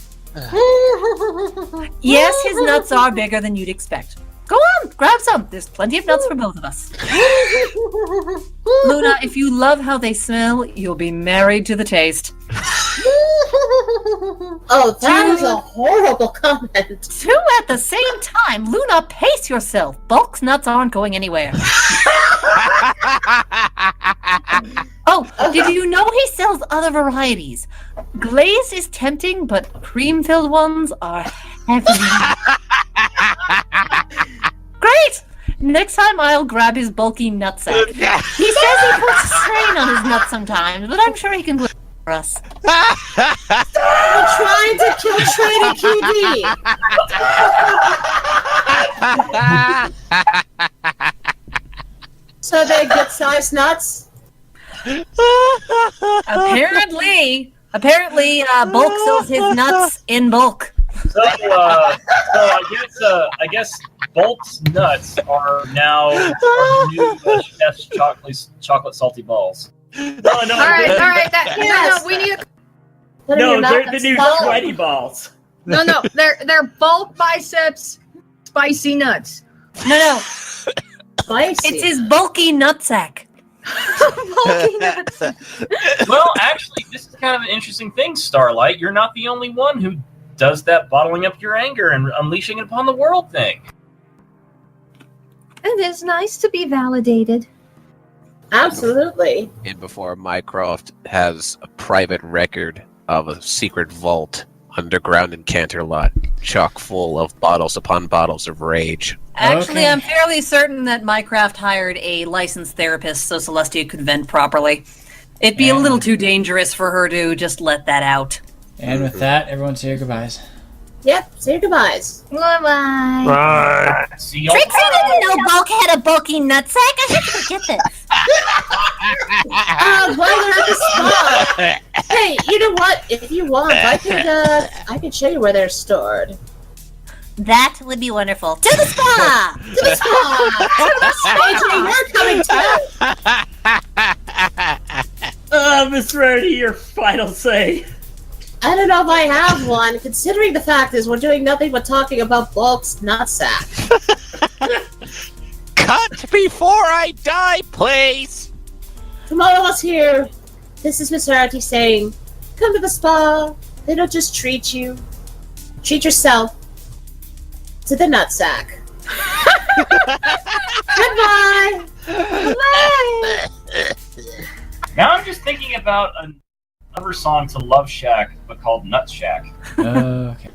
Yes, his nuts are bigger than you'd expect. Go on, grab some. There's plenty of nuts for both of us. Luna, if you love how they smell, you'll be married to the taste. Oh, that is a horrible comment. Two at the same time. Luna, pace yourself. Bulk's nuts aren't going anywhere. Oh, did you know he sells other varieties? Glazed is tempting, but cream-filled ones are heavenly. Great! Next time I'll grab his bulky nutsack. He says he puts a strain on his nuts sometimes, but I'm sure he can do it for us. We're trying to kill Trading QD. So they get sized nuts? Apparently, Bulk sells his nuts in bulk. So I guess Bolt's nuts are now our new chef's chocolate salty balls. No, All right. No, we need. No, they're the new sweaty balls. No, they're bulk biceps, spicy nuts. No. Spicy. It's his bulky nutsack. Bulky nuts. Well, actually, this is kind of an interesting thing, Starlight. You're not the only one who does that bottling up your anger and unleashing it upon the world thing. It is nice to be validated. Absolutely. And before Mycroft has a private record of a secret vault underground in Canterlot, chock full of bottles upon bottles of rage. Actually, Okay. I'm fairly certain that Mycroft hired a licensed therapist so Celestia could vent properly. It'd be a little too dangerous for her to just let that out. And with that, everyone say your goodbyes. Yep, say your goodbyes. Bye-bye. See you. Trixie didn't know Bulk had a bulky nutsack. I had to forget this. While they're at the spa. Hey, you know what? If you want, I could show you where they're stored. That would be wonderful. To the spa! To the spa! AJ, you're coming too! Miss Rarity, your final say. I don't know if I have one, considering the fact is we're doing nothing but talking about Bulk's nutsack. Cut before I die, please! From all of us here, this is Miss Rarity saying, come to the spa. They don't just treat you. Treat yourself to the nutsack. Goodbye! Bye. Now I'm just thinking about another song to Love Shack, but called Nut Shack. Okay.